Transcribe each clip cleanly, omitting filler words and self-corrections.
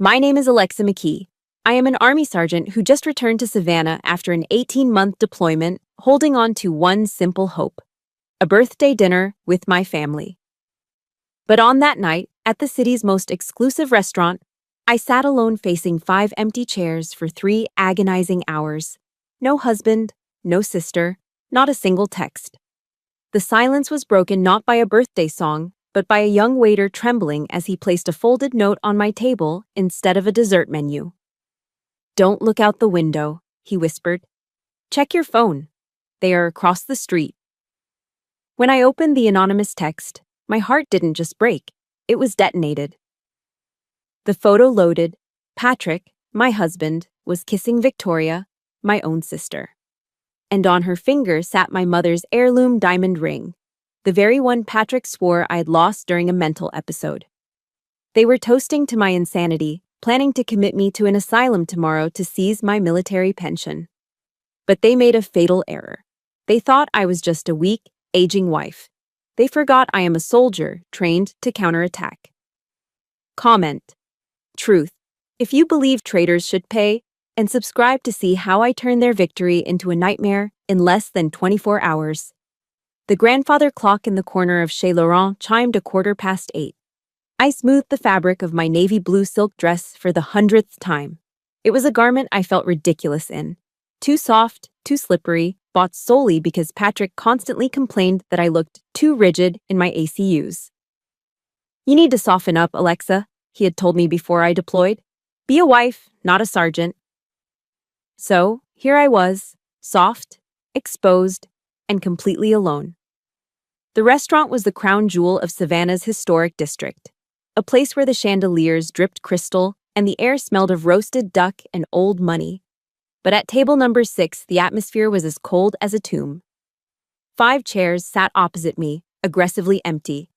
My name is Alexa McKee. I am an Army sergeant who just returned to Savannah after an 18-month deployment, holding on to one simple hope: a birthday dinner with my family. But on that night, at the city's most exclusive restaurant, I sat alone facing 5 empty chairs for 3 agonizing hours. No husband, no sister, not a single text. The silence was broken not by a birthday song, but by a young waiter trembling as he placed a folded note on my table instead of a dessert menu. "Don't look out the window," he whispered. "Check your phone. They are across the street." When I opened the anonymous text, my heart didn't just break, it was detonated. The photo loaded. Patrick, my husband, was kissing Victoria, my own sister. And on her finger sat my mother's heirloom diamond ring, the very one Patrick swore I'd lost during a mental episode. They were toasting to my insanity, planning to commit me to an asylum tomorrow to seize my military pension. But they made a fatal error. They thought I was just a weak, aging wife. They forgot I am a soldier trained to counterattack. Comment. Truth. If you believe traitors should pay, and subscribe to see how I turn their victory into a nightmare in less than 24 hours. The grandfather clock in the corner of Chez Laurent chimed 8:15. I smoothed the fabric of my navy blue silk dress for the 100th time. It was a garment I felt ridiculous in. Too soft, too slippery, bought solely because Patrick constantly complained that I looked too rigid in my ACUs. "You need to soften up, Alexa," he had told me before I deployed. "Be a wife, not a sergeant." So, here I was, soft, exposed, and completely alone. The restaurant was the crown jewel of Savannah's historic district, a place where the chandeliers dripped crystal and the air smelled of roasted duck and old money. But at table number 6, the atmosphere was as cold as a tomb. 5 chairs sat opposite me, aggressively empty.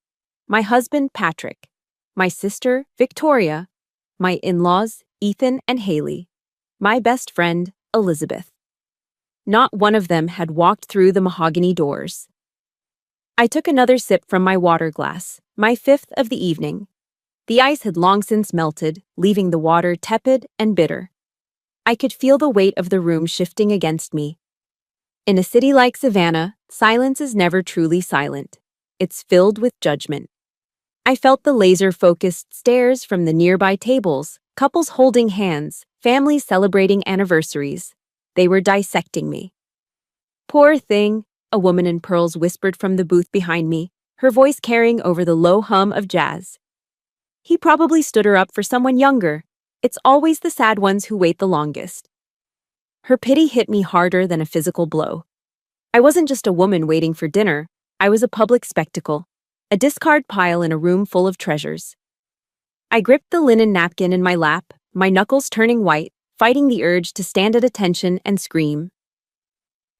My husband, Patrick. My sister, Victoria. My in-laws, Ethan and Haley. My best friend, Elizabeth. Not one of them had walked through the mahogany doors. I took another sip from my water glass, my 5th of the evening. The ice had long since melted, leaving the water tepid and bitter. I could feel the weight of the room shifting against me. In a city like Savannah, silence is never truly silent. It's filled with judgment. I felt the laser-focused stares from the nearby tables, couples holding hands, families celebrating anniversaries. They were dissecting me. "Poor thing," a woman in pearls whispered from the booth behind me, her voice carrying over the low hum of jazz. "He probably stood her up for someone younger. It's always the sad ones who wait the longest." Her pity hit me harder than a physical blow. I wasn't just a woman waiting for dinner, I was a public spectacle, a discard pile in a room full of treasures. I gripped the linen napkin in my lap, my knuckles turning white, fighting the urge to stand at attention and scream.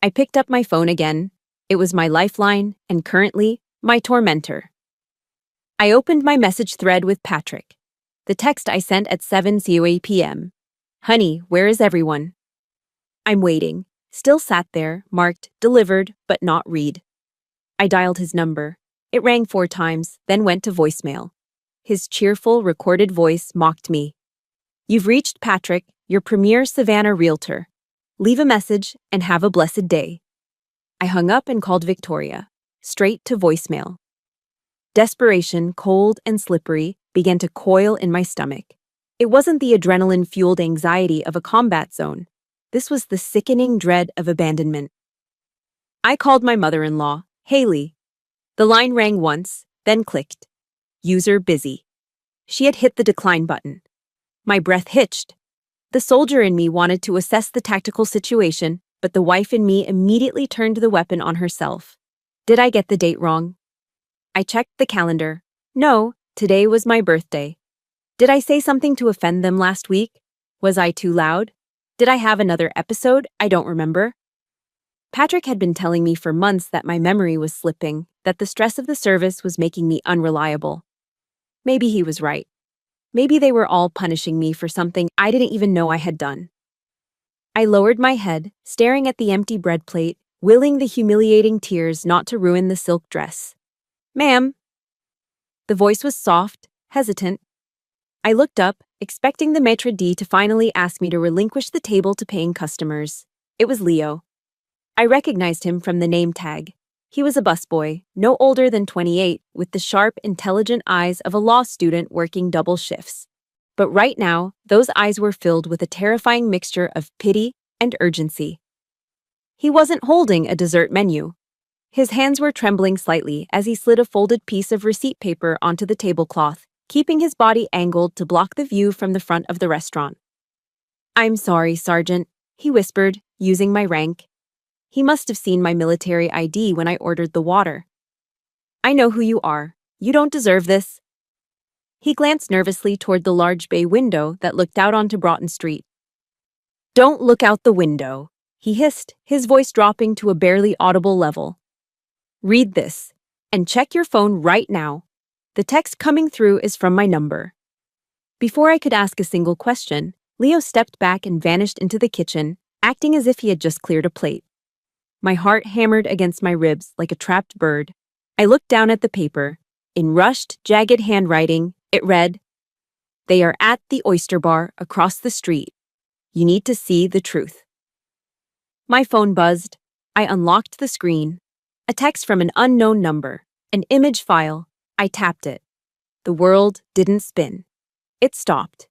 I picked up my phone again. It was my lifeline, and currently, my tormentor. I opened my message thread with Patrick. The text I sent at 7:00 p.m. "Honey, where is everyone?" I'm waiting. Still sat there, marked delivered but not read. I dialed his number. It rang 4 times, then went to voicemail. His cheerful, recorded voice mocked me. "You've reached Patrick, your premier Savannah realtor. Leave a message and have a blessed day." I hung up and called Victoria, straight to voicemail. Desperation, cold and slippery, began to coil in my stomach. It wasn't the adrenaline-fueled anxiety of a combat zone. This was the sickening dread of abandonment. I called my mother-in-law, Haley. The line rang once, then clicked. User busy. She had hit the decline button. My breath hitched. The soldier in me wanted to assess the tactical situation, but the wife in me immediately turned the weapon on herself. Did I get the date wrong? I checked the calendar. No, today was my birthday. Did I say something to offend them last week? Was I too loud? Did I have another episode I don't remember? Patrick had been telling me for months that my memory was slipping, that the stress of the service was making me unreliable. Maybe he was right. Maybe they were all punishing me for something I didn't even know I had done. I lowered my head, staring at the empty bread plate, willing the humiliating tears not to ruin the silk dress. "Ma'am." The voice was soft, hesitant. I looked up, expecting the maitre d' to finally ask me to relinquish the table to paying customers. It was Leo. I recognized him from the name tag. He was a busboy, no older than 28, with the sharp, intelligent eyes of a law student working double shifts. But right now, those eyes were filled with a terrifying mixture of pity and urgency. He wasn't holding a dessert menu. His hands were trembling slightly as he slid a folded piece of receipt paper onto the tablecloth, keeping his body angled to block the view from the front of the restaurant. "I'm sorry, Sergeant," he whispered, using my rank. He must have seen my military ID when I ordered the water. "I know who you are. You don't deserve this." He glanced nervously toward the large bay window that looked out onto Broughton Street. "Don't look out the window," he hissed, his voice dropping to a barely audible level. "Read this, and check your phone right now. The text coming through is from my number." Before I could ask a single question, Leo stepped back and vanished into the kitchen, acting as if he had just cleared a plate. My heart hammered against my ribs like a trapped bird. I looked down at the paper. In rushed, jagged handwriting, it read, "They are at the Oyster Bar across the street. You need to see the truth." My phone buzzed. I unlocked the screen. A text from an unknown number. An image file. I tapped it. The world didn't spin. It stopped.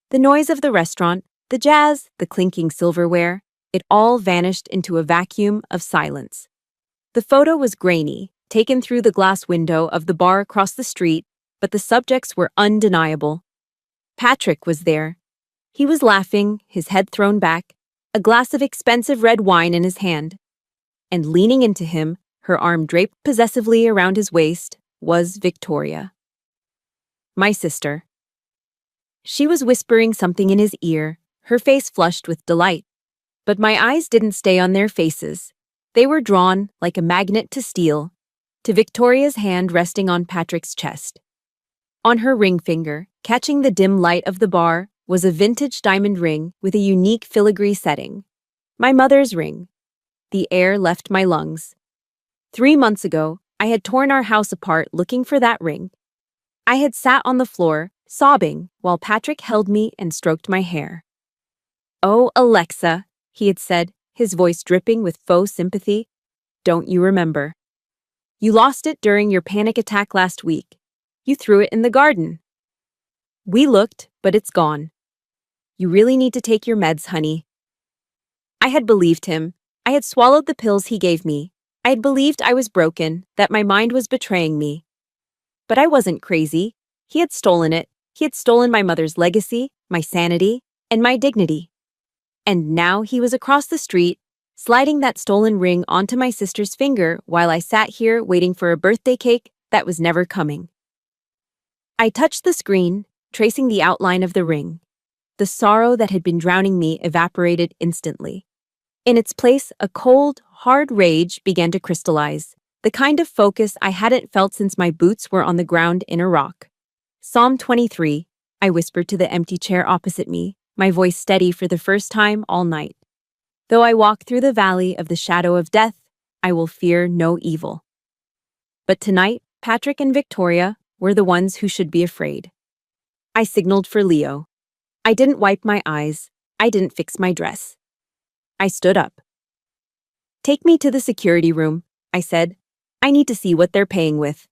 The noise of the restaurant, the jazz, the clinking silverware, it all vanished into a vacuum of silence. The photo was grainy, taken through the glass window of the bar across the street, but the subjects were undeniable. Patrick was there. He was laughing, his head thrown back, a glass of expensive red wine in his hand. And leaning into him, her arm draped possessively around his waist, was Victoria. My sister. She was whispering something in his ear, her face flushed with delight. But my eyes didn't stay on their faces. They were drawn, like a magnet to steel, to Victoria's hand resting on Patrick's chest. On her ring finger, catching the dim light of the bar, was a vintage diamond ring with a unique filigree setting. My mother's ring. The air left my lungs. 3 months ago, I had torn our house apart looking for that ring. I had sat on the floor, sobbing, while Patrick held me and stroked my hair. "Oh, Alexa," he had said, his voice dripping with faux sympathy. "Don't you remember? You lost it during your panic attack last week. You threw it in the garden." "We looked, but it's gone. You really need to take your meds, honey." I had believed him. I had swallowed the pills he gave me. I had believed I was broken, that my mind was betraying me. But I wasn't crazy. He had stolen it. He had stolen my mother's legacy, my sanity, and my dignity. And now he was across the street, sliding that stolen ring onto my sister's finger while I sat here waiting for a birthday cake that was never coming. I touched the screen, tracing the outline of the ring. The sorrow that had been drowning me evaporated instantly. In its place, a cold, hard rage began to crystallize, the kind of focus I hadn't felt since my boots were on the ground in Iraq. "Psalm 23, I whispered to the empty chair opposite me, my voice steady for the first time all night. "Though I walk through the valley of the shadow of death, I will fear no evil." But tonight, Patrick and Victoria were the ones who should be afraid. I signaled for Leo. I didn't wipe my eyes. I didn't fix my dress. I stood up. "Take me to the security room," I said. "I need to see what they're paying with."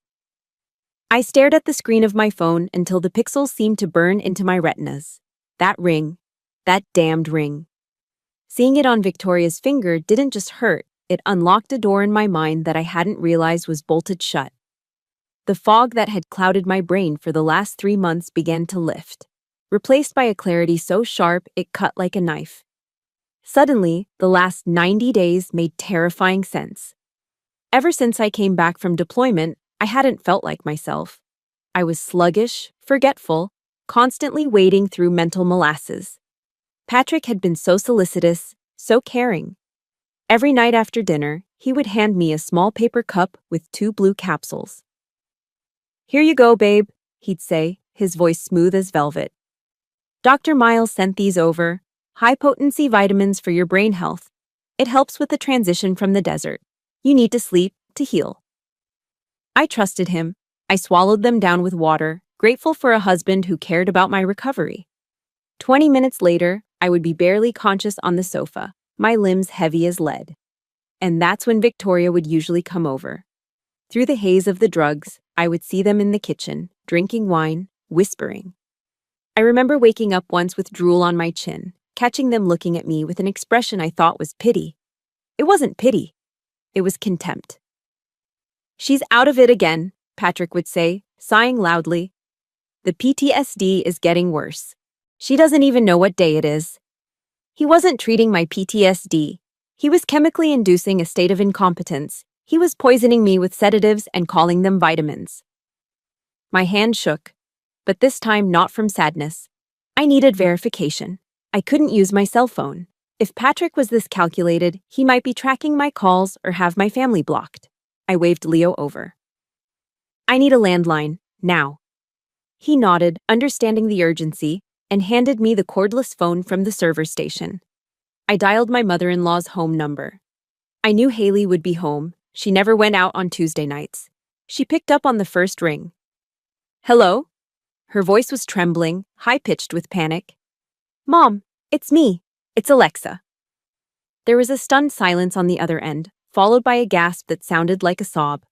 I stared at the screen of my phone until the pixels seemed to burn into my retinas. That ring. That damned ring. Seeing it on Victoria's finger didn't just hurt, it unlocked a door in my mind that I hadn't realized was bolted shut. The fog that had clouded my brain for the last 3 months began to lift, replaced by a clarity so sharp it cut like a knife. Suddenly, the last 90 days made terrifying sense. Ever since I came back from deployment, I hadn't felt like myself. I was sluggish, forgetful, constantly wading through mental molasses. Patrick had been so solicitous, so caring. Every night after dinner, he would hand me a small paper cup with 2 blue capsules. "Here you go, babe," he'd say, his voice smooth as velvet. "Dr. Miles sent these over. High-potency vitamins for your brain health. It helps with the transition from the desert. You need to sleep to heal." I trusted him. I swallowed them down with water, grateful for a husband who cared about my recovery. 20 minutes later, I would be barely conscious on the sofa, my limbs heavy as lead. And that's when Victoria would usually come over. Through the haze of the drugs, I would see them in the kitchen, drinking wine, whispering. I remember waking up once with drool on my chin, catching them looking at me with an expression I thought was pity. It wasn't pity. It was contempt. "She's out of it again," Patrick would say, sighing loudly. "The PTSD is getting worse. She doesn't even know what day it is." He wasn't treating my PTSD. He was chemically inducing a state of incompetence. He was poisoning me with sedatives and calling them vitamins. My hand shook, but this time not from sadness. I needed verification. I couldn't use my cell phone. If Patrick was this calculated, he might be tracking my calls or have my family blocked. I waved Leo over. "I need a landline, now." He nodded, understanding the urgency, and handed me the cordless phone from the server station. I dialed my mother-in-law's home number. I knew Haley would be home. She never went out on Tuesday nights. She picked up on the first ring. "Hello?" Her voice was trembling, high-pitched with panic. "Mom, it's me. It's Alexa." There was a stunned silence on the other end, followed by a gasp that sounded like a sob.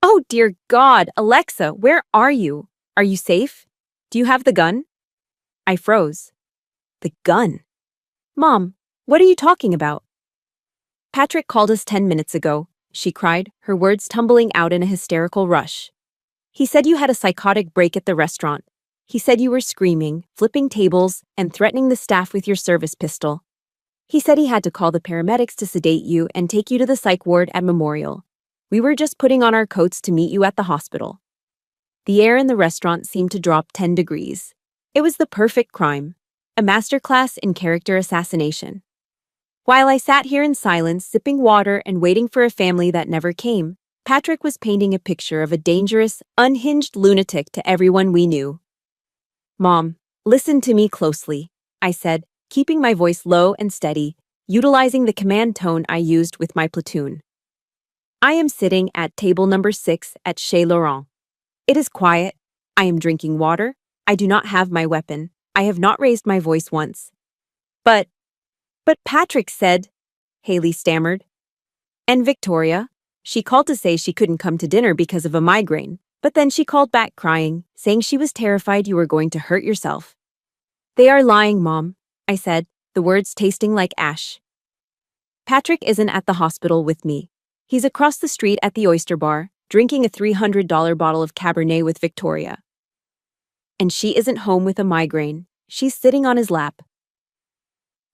"Oh, dear God, Alexa, where are you? Are you safe? Do you have the gun?" I froze. The gun? "Mom, what are you talking about?" "Patrick called us 10 minutes ago," she cried, her words tumbling out in a hysterical rush. "He said you had a psychotic break at the restaurant. He said you were screaming, flipping tables, and threatening the staff with your service pistol. He said he had to call the paramedics to sedate you and take you to the psych ward at Memorial. We were just putting on our coats to meet you at the hospital." The air in the restaurant seemed to drop 10 degrees. It was the perfect crime, a masterclass in character assassination. While I sat here in silence, sipping water and waiting for a family that never came, Patrick was painting a picture of a dangerous, unhinged lunatic to everyone we knew. "Mom, listen to me closely," I said, keeping my voice low and steady, utilizing the command tone I used with my platoon. "I am sitting at table number 6 at Chez Laurent. It is quiet. I am drinking water. I do not have my weapon. I have not raised my voice once. But Patrick said," Haley stammered. "And Victoria? She called to say she couldn't come to dinner because of a migraine, but then she called back crying, saying she was terrified you were going to hurt yourself." "They are lying, Mom," I said, the words tasting like ash. "Patrick isn't at the hospital with me. He's across the street at the Oyster Bar, drinking a $300 bottle of Cabernet with Victoria. And she isn't home with a migraine. She's sitting on his lap."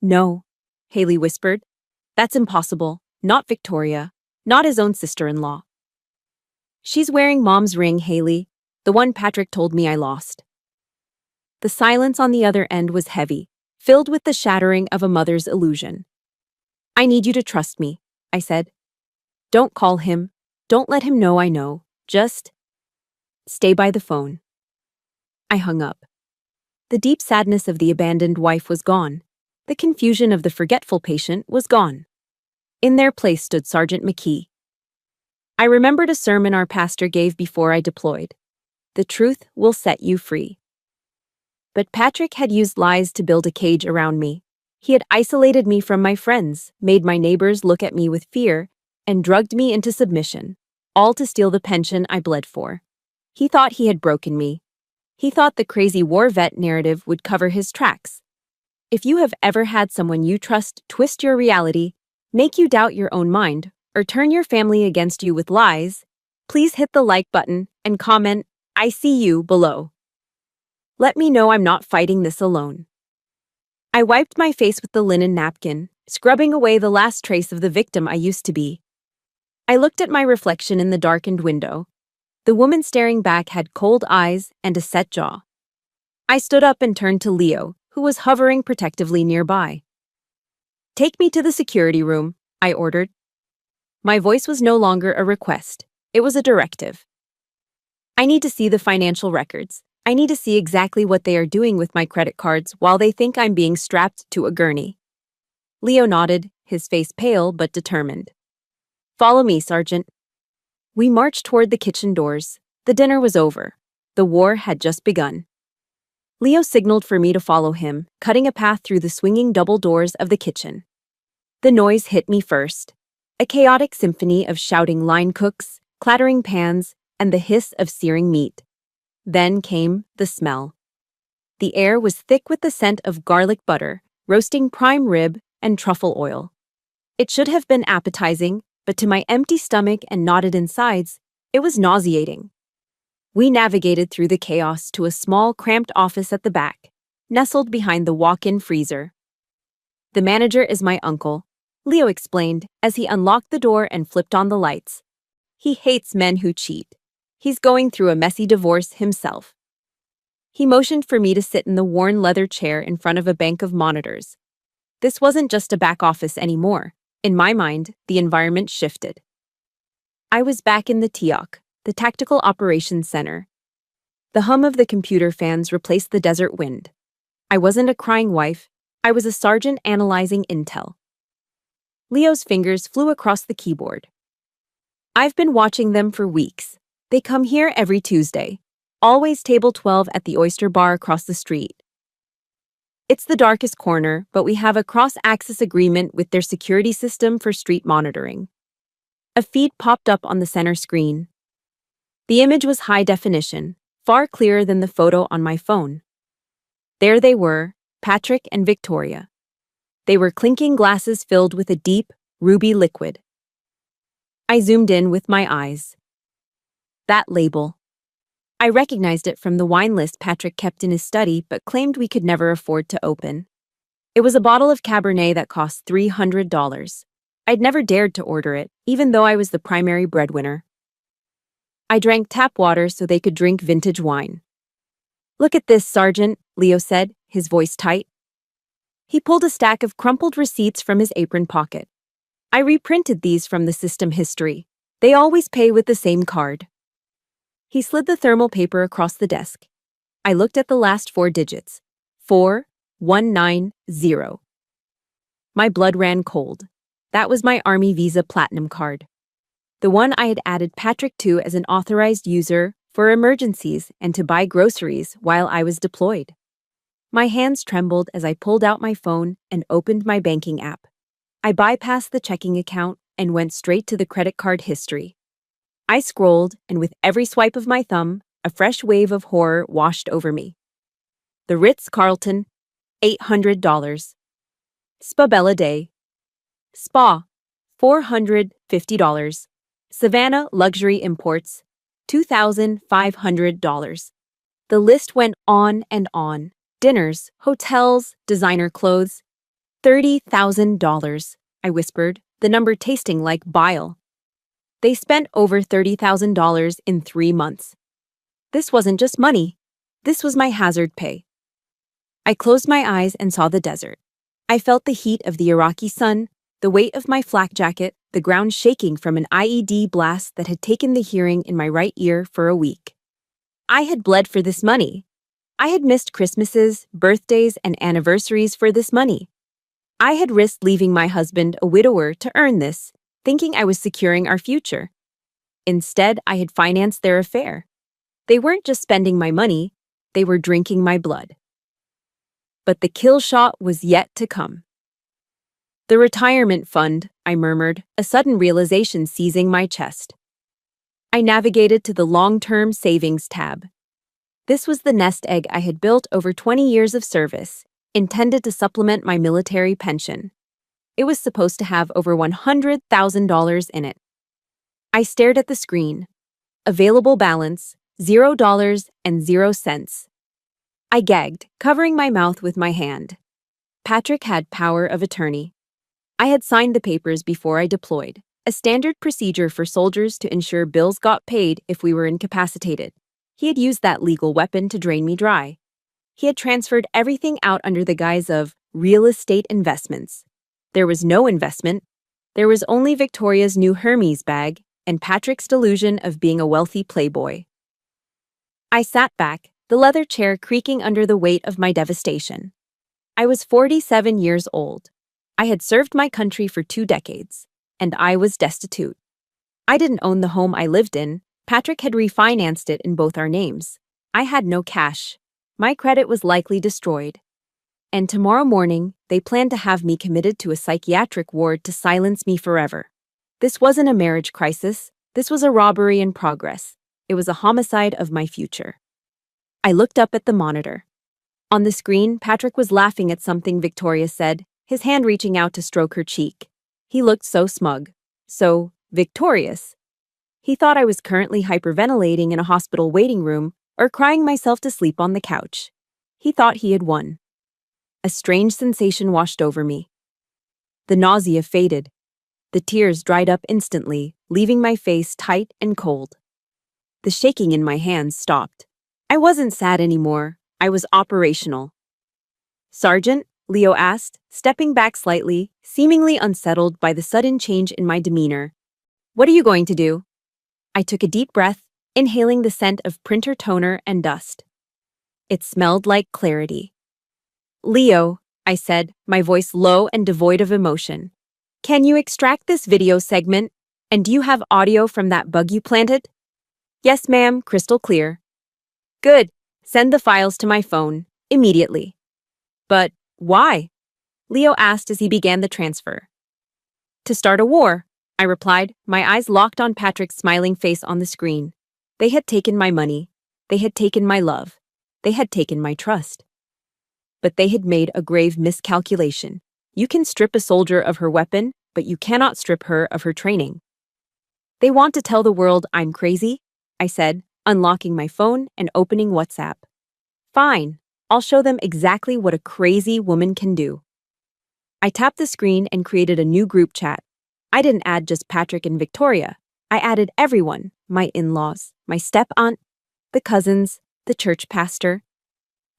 "No," Haley whispered. "That's impossible. Not Victoria. Not his own sister-in-law." "She's wearing Mom's ring, Haley, the one Patrick told me I lost." The silence on the other end was heavy, filled with the shattering of a mother's illusion. "I need you to trust me," I said. "Don't call him. Don't let him know I know. Just stay by the phone." I hung up. The deep sadness of the abandoned wife was gone. The confusion of the forgetful patient was gone. In their place stood Sergeant McKee. I remembered a sermon our pastor gave before I deployed. "The truth will set you free." But Patrick had used lies to build a cage around me. He had isolated me from my friends, made my neighbors look at me with fear, and drugged me into submission, all to steal the pension I bled for. He thought he had broken me. He thought the crazy war vet narrative would cover his tracks. If you have ever had someone you trust twist your reality, make you doubt your own mind, or turn your family against you with lies, please hit the like button and comment, "I see you," below. Let me know I'm not fighting this alone. I wiped my face with the linen napkin, scrubbing away the last trace of the victim I used to be. I looked at my reflection in the darkened window. The woman staring back had cold eyes and a set jaw. I stood up and turned to Leo, who was hovering protectively nearby. "Take me to the security room," I ordered. My voice was no longer a request. It was a directive. "I need to see the financial records. I need to see exactly what they are doing with my credit cards while they think I'm being strapped to a gurney." Leo nodded, his face pale but determined. "Follow me, Sergeant." We marched toward the kitchen doors. The dinner was over. The war had just begun. Leo signaled for me to follow him, cutting a path through the swinging double doors of the kitchen. The noise hit me first. A chaotic symphony of shouting line cooks, clattering pans, and the hiss of searing meat. Then came the smell. The air was thick with the scent of garlic butter, roasting prime rib, and truffle oil. It should have been appetizing, but to my empty stomach and knotted insides, it was nauseating. We navigated through the chaos to a small, cramped office at the back, nestled behind the walk-in freezer. "The manager is my uncle," Leo explained as he unlocked the door and flipped on the lights. "He hates men who cheat. He's going through a messy divorce himself." He motioned for me to sit in the worn leather chair in front of a bank of monitors. This wasn't just a back office anymore. In my mind, the environment shifted. I was back in the TIOC, the Tactical Operations Center. The hum of the computer fans replaced the desert wind. I wasn't a crying wife. I was a sergeant analyzing intel. Leo's fingers flew across the keyboard. "I've been watching them for weeks. They come here every Tuesday. Always table 12 at the Oyster Bar across the street. It's the darkest corner, but we have a cross-access agreement with their security system for street monitoring." A feed popped up on the center screen. The image was high definition, far clearer than the photo on my phone. There they were, Patrick and Victoria. They were clinking glasses filled with a deep, ruby liquid. I zoomed in with my eyes. That label. I recognized it from the wine list Patrick kept in his study but claimed we could never afford to open. It was a bottle of Cabernet that cost $300. I'd never dared to order it, even though I was the primary breadwinner. I drank tap water so they could drink vintage wine. "Look at this, Sergeant," Leo said, his voice tight. He pulled a stack of crumpled receipts from his apron pocket. "I reprinted these from the system history. They always pay with the same card." He slid the thermal paper across the desk. I looked at the last 4 digits. 4190. My blood ran cold. That was my Army Visa Platinum card. The one I had added Patrick to as an authorized user for emergencies and to buy groceries while I was deployed. My hands trembled as I pulled out my phone and opened my banking app. I bypassed the checking account and went straight to the credit card history. I scrolled, and with every swipe of my thumb, a fresh wave of horror washed over me. The Ritz-Carlton, $800. Spabella Day. Spa, $450. Savannah Luxury Imports, $2,500. The list went on and on. Dinners, hotels, designer clothes. $30,000, I whispered, the number tasting like bile. They spent over $30,000 in 3 months. This wasn't just money. This was my hazard pay. I closed my eyes and saw the desert. I felt the heat of the Iraqi sun, the weight of my flak jacket, the ground shaking from an IED blast that had taken the hearing in my right ear for a week. I had bled for this money. I had missed Christmases, birthdays, and anniversaries for this money. I had risked leaving my husband a widower to earn this, thinking I was securing our future. Instead, I had financed their affair. They weren't just spending my money, they were drinking my blood. But the kill shot was yet to come. "The retirement fund," I murmured, a sudden realization seizing my chest. I navigated to the long-term savings tab. This was the nest egg I had built over 20 years of service, intended to supplement my military pension. It was supposed to have over $100,000 in it. I stared at the screen. Available balance, $0.00. I gagged, covering my mouth with my hand. Patrick had power of attorney. I had signed the papers before I deployed, a standard procedure for soldiers to ensure bills got paid if we were incapacitated. He had used that legal weapon to drain me dry. He had transferred everything out under the guise of real estate investments. There was no investment. There was only Victoria's new Hermes bag and Patrick's delusion of being a wealthy playboy. I sat back, the leather chair creaking under the weight of my devastation. I was 47 years old. I had served my country for 2 decades, and I was destitute. I didn't own the home I lived in. Patrick had refinanced it in both our names. I had no cash, My credit was likely destroyed. And tomorrow morning, they planned to have me committed to a psychiatric ward to silence me forever. This wasn't a marriage crisis. This was a robbery in progress. It was a homicide of my future. I looked up at the monitor. On the screen, Patrick was laughing at something Victoria said, his hand reaching out to stroke her cheek. He looked so smug, so victorious. He thought I was currently hyperventilating in a hospital waiting room or crying myself to sleep on the couch. He thought he had won. A strange sensation washed over me. The nausea faded. The tears dried up instantly, leaving my face tight and cold. The shaking in my hands stopped. I wasn't sad anymore. I was operational. "Sergeant?" Leo asked, stepping back slightly, seemingly unsettled by the sudden change in my demeanor. "What are you going to do?" I took a deep breath, inhaling the scent of printer toner and dust. It smelled like clarity. "Leo," I said, my voice low and devoid of emotion. "Can you extract this video segment? And do you have audio from that bug you planted?" "Yes, ma'am, crystal clear." "Good. Send the files to my phone, immediately." "But why?" Leo asked as he began the transfer. "To start a war," I replied, my eyes locked on Patrick's smiling face on the screen. They had taken my money. They had taken my love. They had taken my trust. But they had made a grave miscalculation. You can strip a soldier of her weapon, but you cannot strip her of her training. "They want to tell the world I'm crazy," I said, unlocking my phone and opening WhatsApp. "Fine, I'll show them exactly what a crazy woman can do." I tapped the screen and created a new group chat. I didn't add just Patrick and Victoria. I added everyone, my in-laws, my step-aunt, the cousins, the church pastor,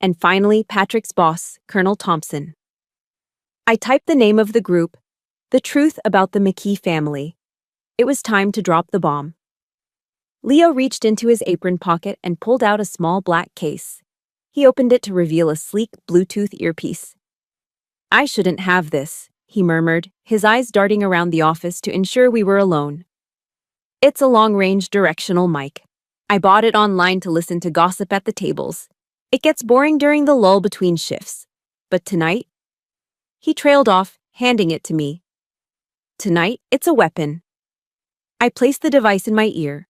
and finally Patrick's boss, Colonel Thompson. I typed the name of the group, The Truth About the McKee Family. It was time to drop the bomb. Leo reached into his apron pocket and pulled out a small black case. He opened it to reveal a sleek Bluetooth earpiece. "I shouldn't have this," he murmured, his eyes darting around the office to ensure we were alone. "It's a long-range directional mic. I bought it online to listen to gossip at the tables. It gets boring during the lull between shifts. But tonight?" He trailed off, handing it to me. "Tonight, it's a weapon." I placed the device in my ear.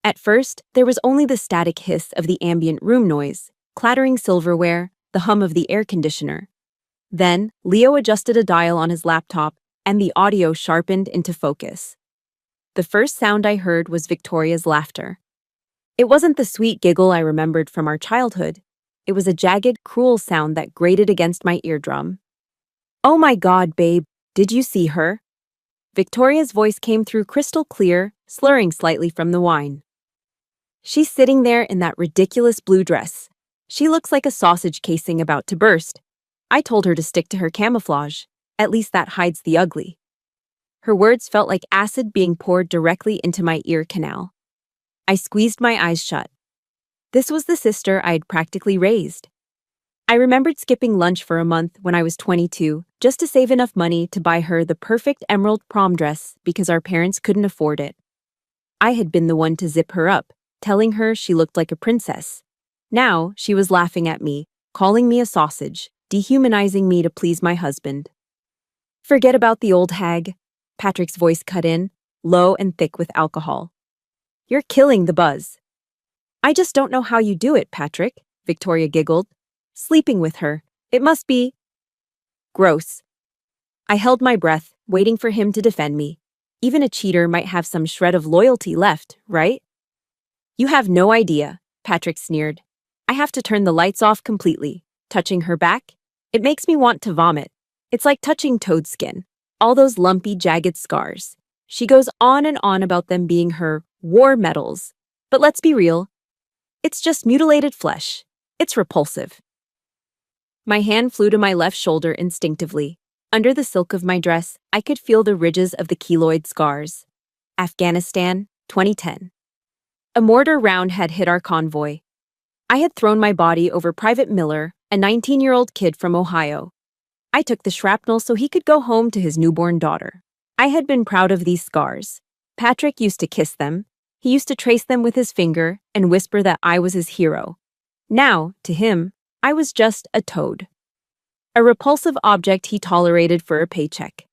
At first, there was only the static hiss of the ambient room noise, clattering silverware, the hum of the air conditioner. Then, Leo adjusted a dial on his laptop, and the audio sharpened into focus. The first sound I heard was Victoria's laughter. It wasn't the sweet giggle I remembered from our childhood. It was a jagged, cruel sound that grated against my eardrum. "Oh my God, babe, did you see her?" Victoria's voice came through crystal clear, slurring slightly from the wine. "She's sitting there in that ridiculous blue dress. She looks like a sausage casing about to burst. I told her to stick to her camouflage. At least that hides the ugly." Her words felt like acid being poured directly into my ear canal. I squeezed my eyes shut. This was the sister I had practically raised. I remembered skipping lunch for a month when I was 22, just to save enough money to buy her the perfect emerald prom dress because our parents couldn't afford it. I had been the one to zip her up, telling her she looked like a princess. Now she was laughing at me, calling me a sausage, dehumanizing me to please my husband. "Forget about the old hag," Patrick's voice cut in, low and thick with alcohol. "You're killing the buzz." "I just don't know how you do it, Patrick," Victoria giggled. "Sleeping with her. It must be gross." I held my breath, waiting for him to defend me. Even a cheater might have some shred of loyalty left, right? "You have no idea," Patrick sneered. "I have to turn the lights off completely. Touching her back? It makes me want to vomit. It's like touching toad skin. All those lumpy, jagged scars. She goes on and on about them being her war medals. But let's be real. It's just mutilated flesh. It's repulsive." My hand flew to my left shoulder instinctively. Under the silk of my dress, I could feel the ridges of the keloid scars. Afghanistan, 2010. A mortar round had hit our convoy. I had thrown my body over Private Miller, a 19-year-old kid from Ohio. I took the shrapnel so he could go home to his newborn daughter. I had been proud of these scars. Patrick used to kiss them. He used to trace them with his finger and whisper that I was his hero. Now, to him, I was just a toad. A repulsive object he tolerated for a paycheck.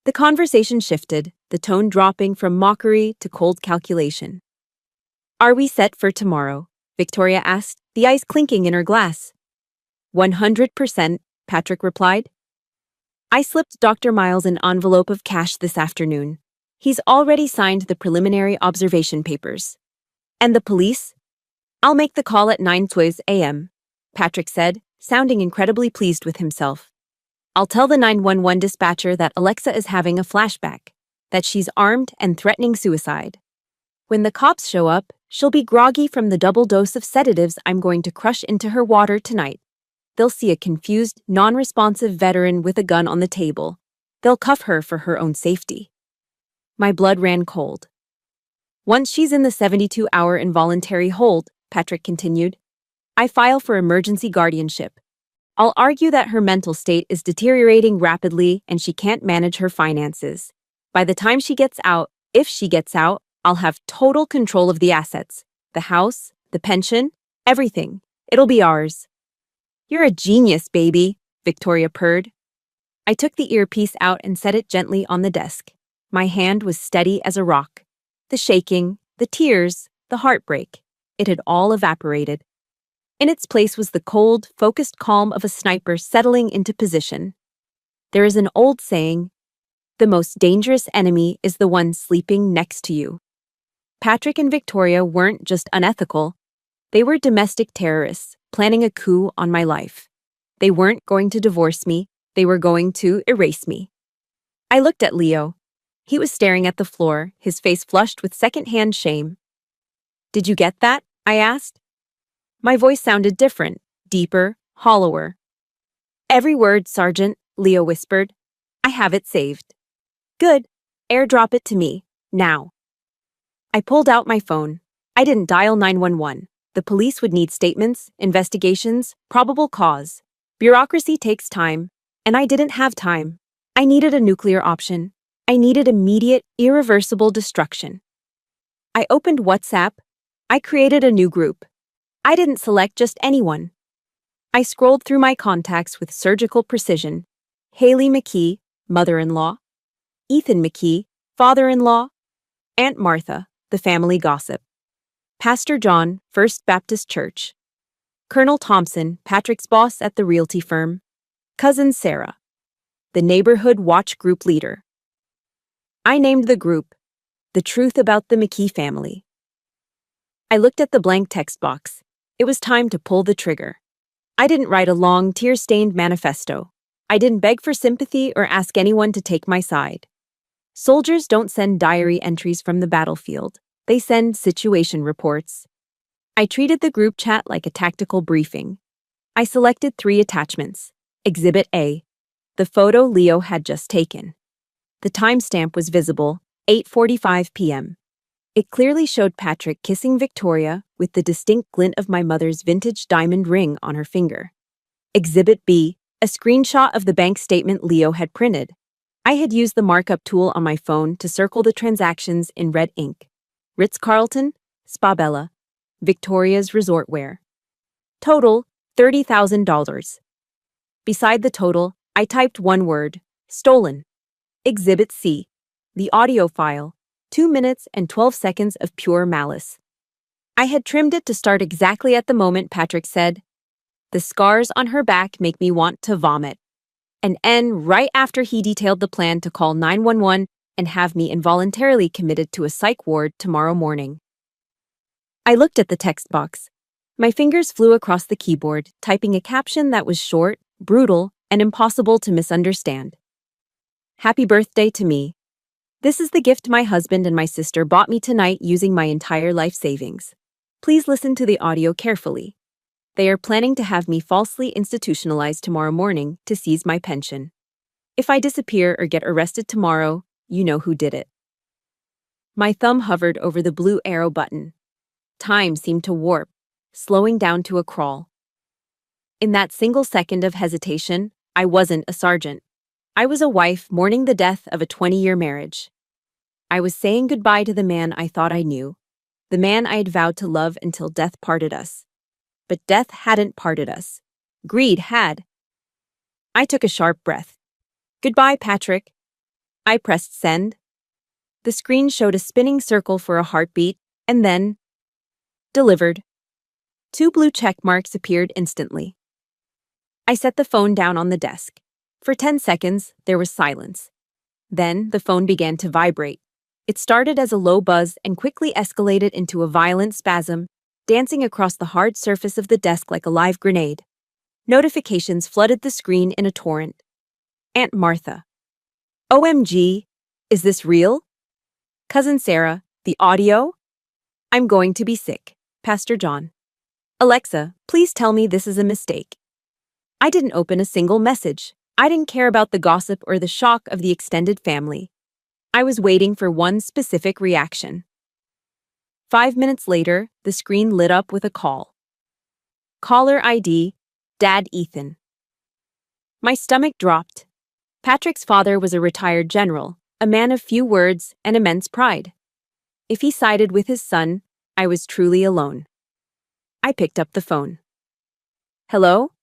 The conversation shifted, the tone dropping from mockery to cold calculation. "Are we set for tomorrow?" Victoria asked, the ice clinking in her glass. 100%, Patrick replied. I slipped Dr. Miles an envelope of cash this afternoon. He's already signed the preliminary observation papers. And the police? I'll make the call at 9:12 a.m., Patrick said, sounding incredibly pleased with himself. I'll tell the 911 dispatcher that Alexa is having a flashback, that she's armed and threatening suicide. When the cops show up, she'll be groggy from the double dose of sedatives I'm going to crush into her water tonight. They'll see a confused, non-responsive veteran with a gun on the table. They'll cuff her for her own safety. My blood ran cold. Once she's in the 72-hour involuntary hold, Patrick continued, I file for emergency guardianship. I'll argue that her mental state is deteriorating rapidly and she can't manage her finances. By the time she gets out, if she gets out, I'll have total control of the assets. The house, the pension, everything. It'll be ours. You're a genius, baby, Victoria purred. I took the earpiece out and set it gently on the desk. My hand was steady as a rock. The shaking, the tears, the heartbreak. It had all evaporated. In its place was the cold, focused calm of a sniper settling into position. There is an old saying, the most dangerous enemy is the one sleeping next to you. Patrick and Victoria weren't just unethical. They were domestic terrorists, planning a coup on my life. They weren't going to divorce me. They were going to erase me. I looked at Leo. He was staring at the floor, his face flushed with secondhand shame. Did you get that? I asked. My voice sounded different, deeper, hollower. Every word, Sergeant, Leo whispered. I have it saved. Good. Airdrop it to me, now. I pulled out my phone. I didn't dial 911. The police would need statements, investigations, probable cause. Bureaucracy takes time, and I didn't have time. I needed a nuclear option. I needed immediate, irreversible destruction. I opened WhatsApp. I created a new group. I didn't select just anyone. I scrolled through my contacts with surgical precision. Haley McKee, mother-in-law. Ethan McKee, father-in-law. Aunt Martha, the family gossip. Pastor John, First Baptist Church. Colonel Thompson, Patrick's boss at the realty firm. Cousin Sarah, the neighborhood watch group leader. I named the group, The Truth About the McKee Family. I looked at the blank text box. It was time to pull the trigger. I didn't write a long, tear-stained manifesto. I didn't beg for sympathy or ask anyone to take my side. Soldiers don't send diary entries from the battlefield. They send situation reports. I treated the group chat like a tactical briefing. I selected 3 attachments. Exhibit A, the photo Leo had just taken. The timestamp was visible, 8:45 p.m. It clearly showed Patrick kissing Victoria with the distinct glint of my mother's vintage diamond ring on her finger. Exhibit B, a screenshot of the bank statement Leo had printed. I had used the markup tool on my phone to circle the transactions in red ink. Ritz-Carlton, Spa Bella, Victoria's Resort Wear. Total, $30,000. Beside the total, I typed one word, stolen. Exhibit C, the audio file, 2 minutes and 12 seconds of pure malice. I had trimmed it to start exactly at the moment Patrick said, the scars on her back make me want to vomit. And end right after he detailed the plan to call 911 and have me involuntarily committed to a psych ward tomorrow morning. I looked at the text box. My fingers flew across the keyboard, typing a caption that was short, brutal, and impossible to misunderstand. Happy birthday to me. This is the gift my husband and my sister bought me tonight using my entire life savings. Please listen to the audio carefully. They are planning to have me falsely institutionalized tomorrow morning to seize my pension. If I disappear or get arrested tomorrow, you know who did it. My thumb hovered over the blue arrow button. Time seemed to warp, slowing down to a crawl. In that single second of hesitation, I wasn't a sergeant. I was a wife mourning the death of a 20-year marriage. I was saying goodbye to the man I thought I knew, the man I had vowed to love until death parted us. But death hadn't parted us. Greed had. I took a sharp breath. Goodbye, Patrick. I pressed send. The screen showed a spinning circle for a heartbeat, and then delivered. 2 blue check marks appeared instantly. I set the phone down on the desk. For 10 seconds, there was silence. Then, the phone began to vibrate. It started as a low buzz and quickly escalated into a violent spasm, dancing across the hard surface of the desk like a live grenade. Notifications flooded the screen in a torrent. Aunt Martha. OMG, is this real? Cousin Sarah, the audio? I'm going to be sick. Pastor John. Alexa, please tell me this is a mistake. I didn't open a single message. I didn't care about the gossip or the shock of the extended family. I was waiting for one specific reaction. 5 minutes later, the screen lit up with a call. Caller ID, Dad Ethan. My stomach dropped. Patrick's father was a retired general, a man of few words and immense pride. If he sided with his son, I was truly alone. I picked up the phone. Hello?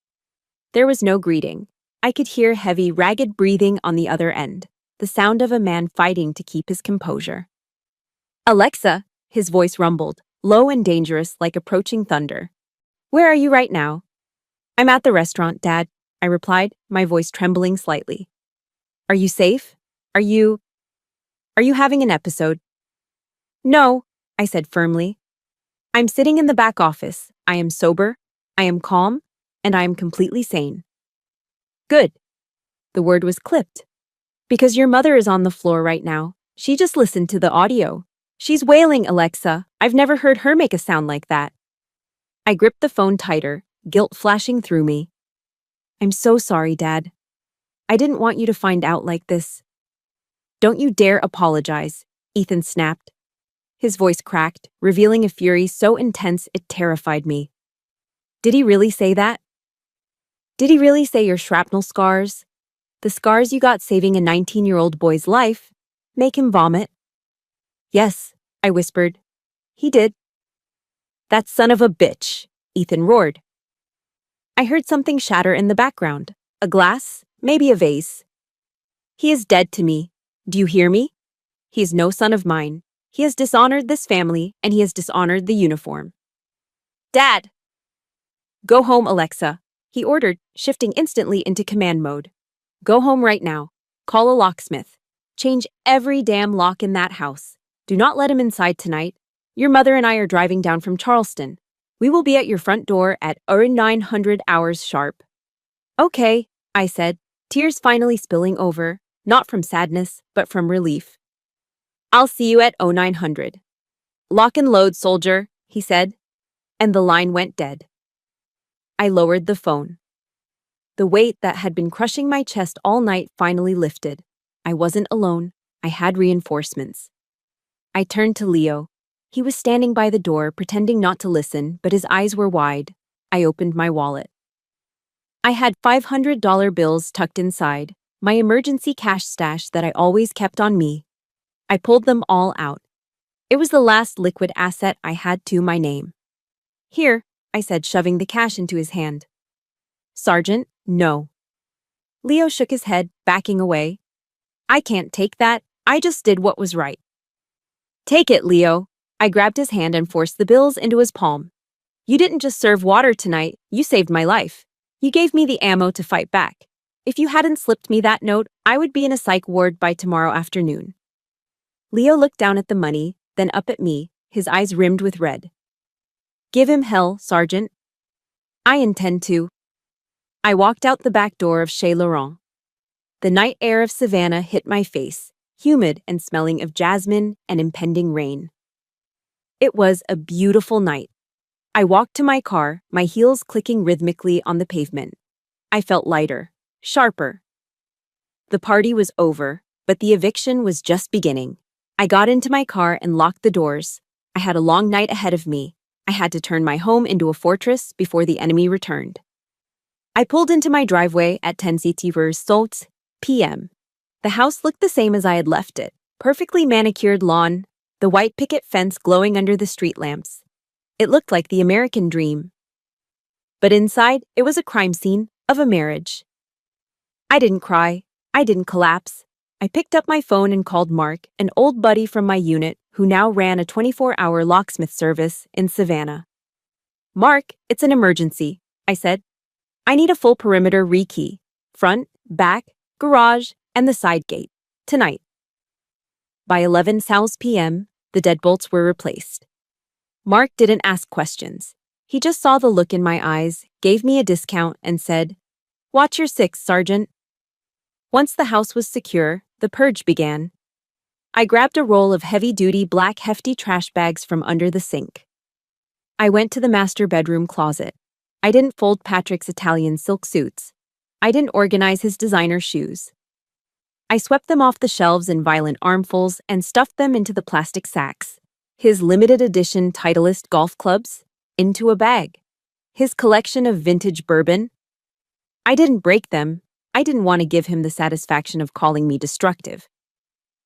There was no greeting. I could hear heavy, ragged breathing on the other end, the sound of a man fighting to keep his composure. Alexa, his voice rumbled, low and dangerous like approaching thunder. Where are you right now? I'm at the restaurant, Dad, I replied, my voice trembling slightly. Are you safe? Are you having an episode? No, I said firmly. I'm sitting in the back office. I am sober, I am calm, and I am completely sane. Good. The word was clipped. Because your mother is on the floor right now. She just listened to the audio. She's wailing, Alexa. I've never heard her make a sound like that. I gripped the phone tighter, guilt flashing through me. I'm so sorry, Dad. I didn't want you to find out like this. Don't you dare apologize, Ethan snapped. His voice cracked, revealing a fury so intense it terrified me. Did he really say that? Did he really say your shrapnel scars, the scars you got saving a 19-year-old boy's life, make him vomit? Yes, I whispered. He did. That son of a bitch, Ethan roared. I heard something shatter in the background. A glass, maybe a vase. He is dead to me. Do you hear me? He is no son of mine. He has dishonored this family, and he has dishonored the uniform. Dad! Go home, Alexa, he ordered, shifting instantly into command mode. Go home right now. Call a locksmith. Change every damn lock in that house. Do not let him inside tonight. Your mother and I are driving down from Charleston. We will be at your front door at 900 hours sharp. Okay, I said, tears finally spilling over, not from sadness, but from relief. I'll see you at 0900. Lock and load, soldier, he said, and the line went dead. I lowered the phone. The weight that had been crushing my chest all night finally lifted. I wasn't alone. I had reinforcements. I turned to Leo. He was standing by the door, pretending not to listen, but his eyes were wide. I opened my wallet. I had $500 bills tucked inside, my emergency cash stash that I always kept on me. I pulled them all out. It was the last liquid asset I had to my name. Here, I said, shoving the cash into his hand. Sergeant, no. Leo shook his head, backing away. I can't take that. I just did what was right. Take it, Leo. I grabbed his hand and forced the bills into his palm. You didn't just serve water tonight, you saved my life. You gave me the ammo to fight back. If you hadn't slipped me that note, I would be in a psych ward by tomorrow afternoon. Leo looked down at the money, then up at me, his eyes rimmed with red. Give him hell, Sergeant. I intend to. I walked out the back door of Chez Laurent. The night air of Savannah hit my face, humid and smelling of jasmine and impending rain. It was a beautiful night. I walked to my car, my heels clicking rhythmically on the pavement. I felt lighter, sharper. The party was over, but the eviction was just beginning. I got into my car and locked the doors. I had a long night ahead of me. I had to turn my home into a fortress before the enemy returned. I pulled into my driveway at 10 Sault p.m. The house looked the same as I had left it. Perfectly manicured lawn, the white picket fence glowing under the street lamps. It looked like the American dream. But inside, it was a crime scene of a marriage. I didn't cry. I didn't collapse. I picked up my phone and called Mark, an old buddy from my unit who now ran a 24-hour locksmith service in Savannah. Mark, it's an emergency, I said. I need a full perimeter rekey. Front, back, garage, and the side gate. Tonight. By 11 p.m., the deadbolts were replaced. Mark didn't ask questions. He just saw the look in my eyes, gave me a discount, and said, "Watch your six, Sergeant." Once the house was secure, the purge began. I grabbed a roll of heavy-duty black hefty trash bags from under the sink. I went to the master bedroom closet. I didn't fold Patrick's Italian silk suits. I didn't organize his designer shoes. I swept them off the shelves in violent armfuls and stuffed them into the plastic sacks. His limited edition Titleist golf clubs into a bag. His collection of vintage bourbon. I didn't break them. I didn't want to give him the satisfaction of calling me destructive.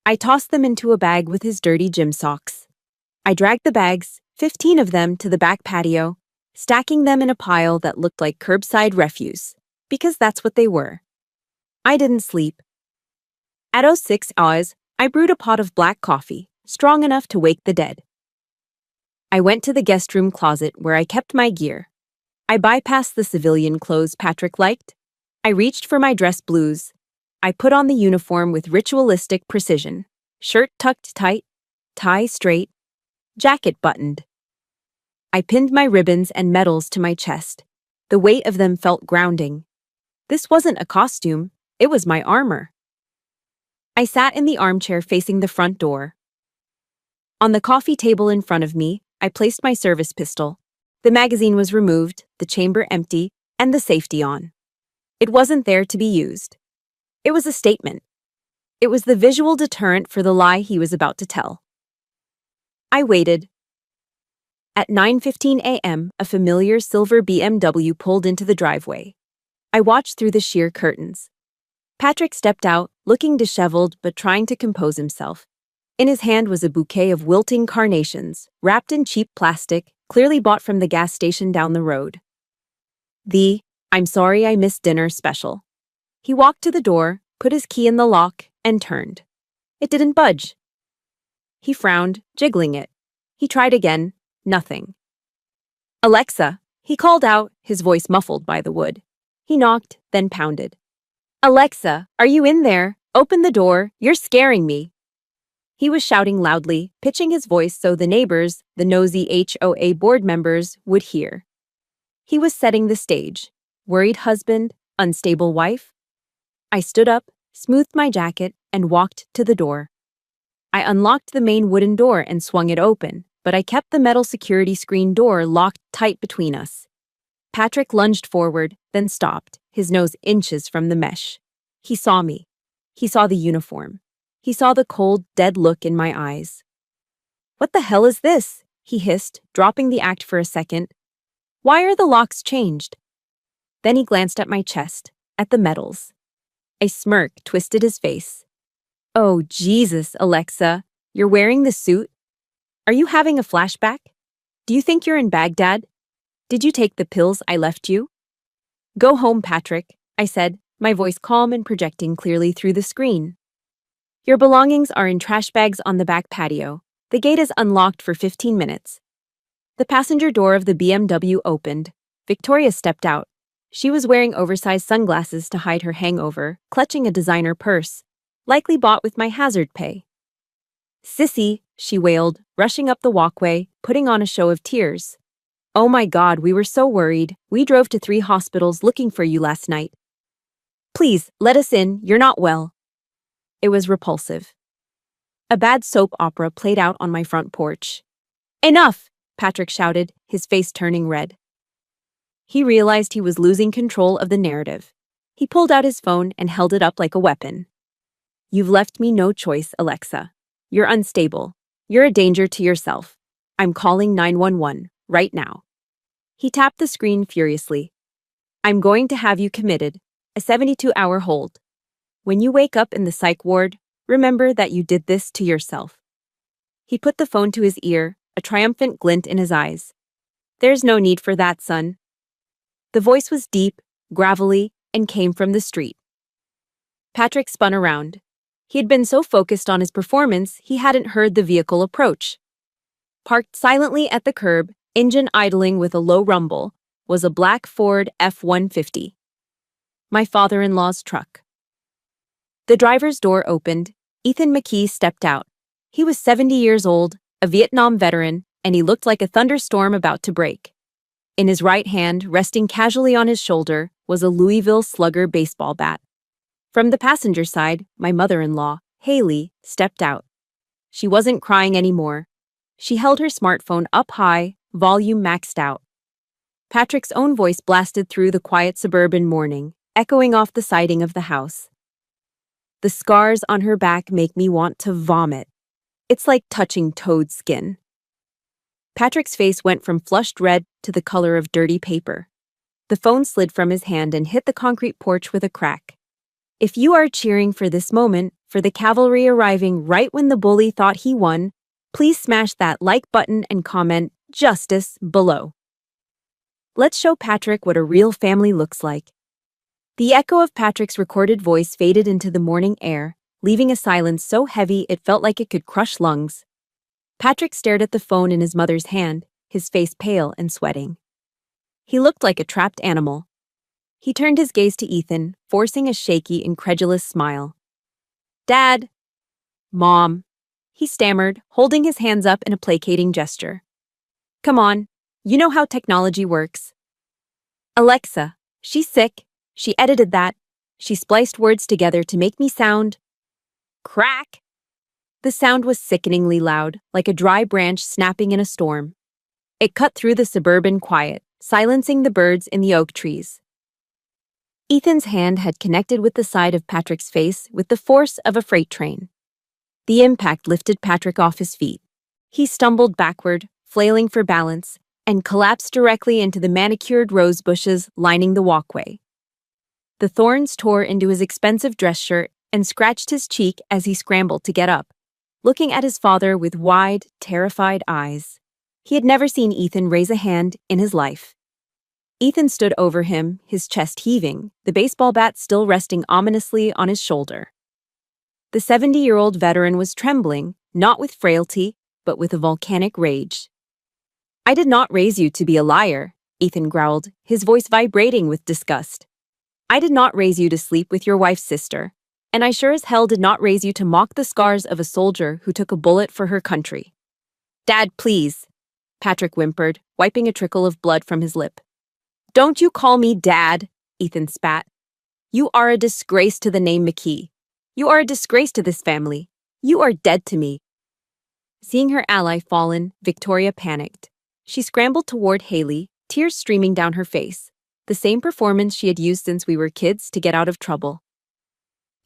I tossed them into a bag with his dirty gym socks. I dragged the bags, 15 of them, to the back patio, stacking them in a pile that looked like curbside refuse, because that's what they were. I didn't sleep. At 06 hours, I brewed a pot of black coffee, strong enough to wake the dead. I went to the guest room closet where I kept my gear. I bypassed the civilian clothes Patrick liked. I reached for my dress blues. I put on the uniform with ritualistic precision. Shirt tucked tight, tie straight, jacket buttoned. I pinned my ribbons and medals to my chest. The weight of them felt grounding. This wasn't a costume, it was my armor. I sat in the armchair facing the front door. On the coffee table in front of me, I placed my service pistol. The magazine was removed, the chamber empty, and the safety on. It wasn't there to be used. It was a statement. It was the visual deterrent for the lie he was about to tell. I waited. At 9:15 a.m., a familiar silver BMW pulled into the driveway. I watched through the sheer curtains. Patrick stepped out, looking disheveled but trying to compose himself. In his hand was a bouquet of wilting carnations, wrapped in cheap plastic, clearly bought from the gas station down the road. The "I'm sorry I missed dinner" special. He walked to the door, put his key in the lock, and turned. It didn't budge. He frowned, jiggling it. He tried again. Nothing. "Alexa," he called out, his voice muffled by the wood. He knocked, then pounded. "Alexa, are you in there? Open the door, you're scaring me." He was shouting loudly, pitching his voice so the neighbors, the nosy HOA board members, would hear. He was setting the stage. Worried husband, unstable wife. I stood up, smoothed my jacket, and walked to the door. I unlocked the main wooden door and swung it open, but I kept the metal security screen door locked tight between us. Patrick lunged forward, then stopped, his nose inches from the mesh. He saw me. He saw the uniform. He saw the cold, dead look in my eyes. "What the hell is this?" he hissed, dropping the act for a second. "Why are the locks changed?" Then he glanced at my chest, at the medals. A smirk twisted his face. "Oh, Jesus, Alexa, you're wearing the suit? Are you having a flashback? Do you think you're in Baghdad? Did you take the pills I left you?" "Go home, Patrick," I said, my voice calm and projecting clearly through the screen. "Your belongings are in trash bags on the back patio. The gate is unlocked for 15 minutes. The passenger door of the BMW opened. Victoria stepped out. She was wearing oversized sunglasses to hide her hangover, clutching a designer purse, likely bought with my hazard pay. "Sissy," she wailed, rushing up the walkway, putting on a show of tears. "Oh my God, we were so worried. We drove to 3 hospitals looking for you last night. Please, let us in, you're not well." It was repulsive. A bad soap opera played out on my front porch. "Enough!" Patrick shouted, his face turning red. He realized he was losing control of the narrative. He pulled out his phone and held it up like a weapon. "You've left me no choice, Alexa. You're unstable. You're a danger to yourself. I'm calling 911, right now." He tapped the screen furiously. "I'm going to have you committed. A 72-hour hold. When you wake up in the psych ward, remember that you did this to yourself." He put the phone to his ear, a triumphant glint in his eyes. "There's no need for that, son." The voice was deep, gravelly, and came from the street. Patrick spun around. He had been so focused on his performance, he hadn't heard the vehicle approach. Parked silently at the curb, engine idling with a low rumble, was a black Ford F-150. My father-in-law's truck. The driver's door opened. Ethan McKee stepped out. He was 70 years old, a Vietnam veteran, and he looked like a thunderstorm about to break. In his right hand, resting casually on his shoulder, was a Louisville Slugger baseball bat. From the passenger side, my mother-in-law, Haley, stepped out. She wasn't crying anymore. She held her smartphone up high, volume maxed out. Patrick's own voice blasted through the quiet suburban morning, echoing off the siding of the house. The scars on her back make me want to vomit. It's like touching toad skin. Patrick's face went from flushed red to the color of dirty paper. The phone slid from his hand and hit the concrete porch with a crack. If you are cheering for this moment, for the cavalry arriving right when the bully thought he won, please smash that like button and comment "Justice" below. Let's show Patrick what a real family looks like. The echo of Patrick's recorded voice faded into the morning air, leaving a silence so heavy it felt like it could crush lungs. Patrick stared at the phone in his mother's hand, his face pale and sweating. He looked like a trapped animal. He turned his gaze to Ethan, forcing a shaky, incredulous smile. "Dad." "Mom," he stammered, holding his hands up in a placating gesture. "Come on, you know how technology works." "Alexa, she's sick. She edited that. She spliced words together to make me sound crack." The sound was sickeningly loud, like a dry branch snapping in a storm. It cut through the suburban quiet, silencing the birds in the oak trees. Ethan's hand had connected with the side of Patrick's face with the force of a freight train. The impact lifted Patrick off his feet. He stumbled backward, flailing for balance, and collapsed directly into the manicured rose bushes lining the walkway. The thorns tore into his expensive dress shirt and scratched his cheek as he scrambled to get up, looking at his father with wide, terrified eyes. He had never seen Ethan raise a hand in his life. Ethan stood over him, his chest heaving, the baseball bat still resting ominously on his shoulder. The 70-year-old veteran was trembling, not with frailty, but with a volcanic rage. "I did not raise you to be a liar," Ethan growled, his voice vibrating with disgust. "I did not raise you to sleep with your wife's sister, and I sure as hell did not raise you to mock the scars of a soldier who took a bullet for her country." "Dad, please," Patrick whimpered, wiping a trickle of blood from his lip. "Don't you call me Dad," Ethan spat. "You are a disgrace to the name McKee. You are a disgrace to this family. You are dead to me." Seeing her ally fallen, Victoria panicked. She scrambled toward Haley, tears streaming down her face, the same performance she had used since we were kids to get out of trouble.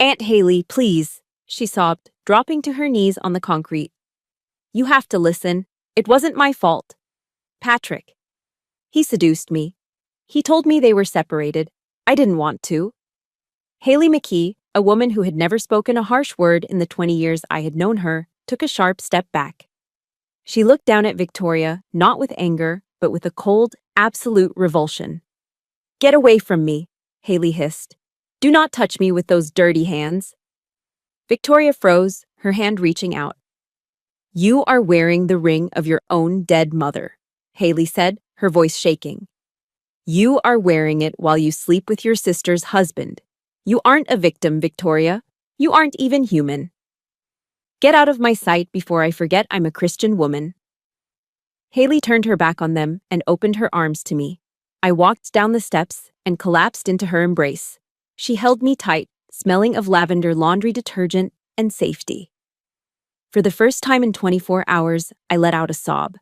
"Aunt Haley, please," she sobbed, dropping to her knees on the concrete. "You have to listen. It wasn't my fault. Patrick. He seduced me. He told me they were separated. I didn't want to." Haley McKee, a woman who had never spoken a harsh word in the 20 years I had known her, took a sharp step back. She looked down at Victoria, not with anger, but with a cold, absolute revulsion. "Get away from me," Haley hissed. "Do not touch me with those dirty hands." Victoria froze, her hand reaching out. "You are wearing the ring of your own dead mother," Haley said, her voice shaking. "You are wearing it while you sleep with your sister's husband. You aren't a victim, Victoria. You aren't even human. Get out of my sight before I forget I'm a Christian woman." Haley turned her back on them and opened her arms to me. I walked down the steps and collapsed into her embrace. She held me tight, smelling of lavender laundry detergent and safety. For the first time in 24 hours, I let out a sob.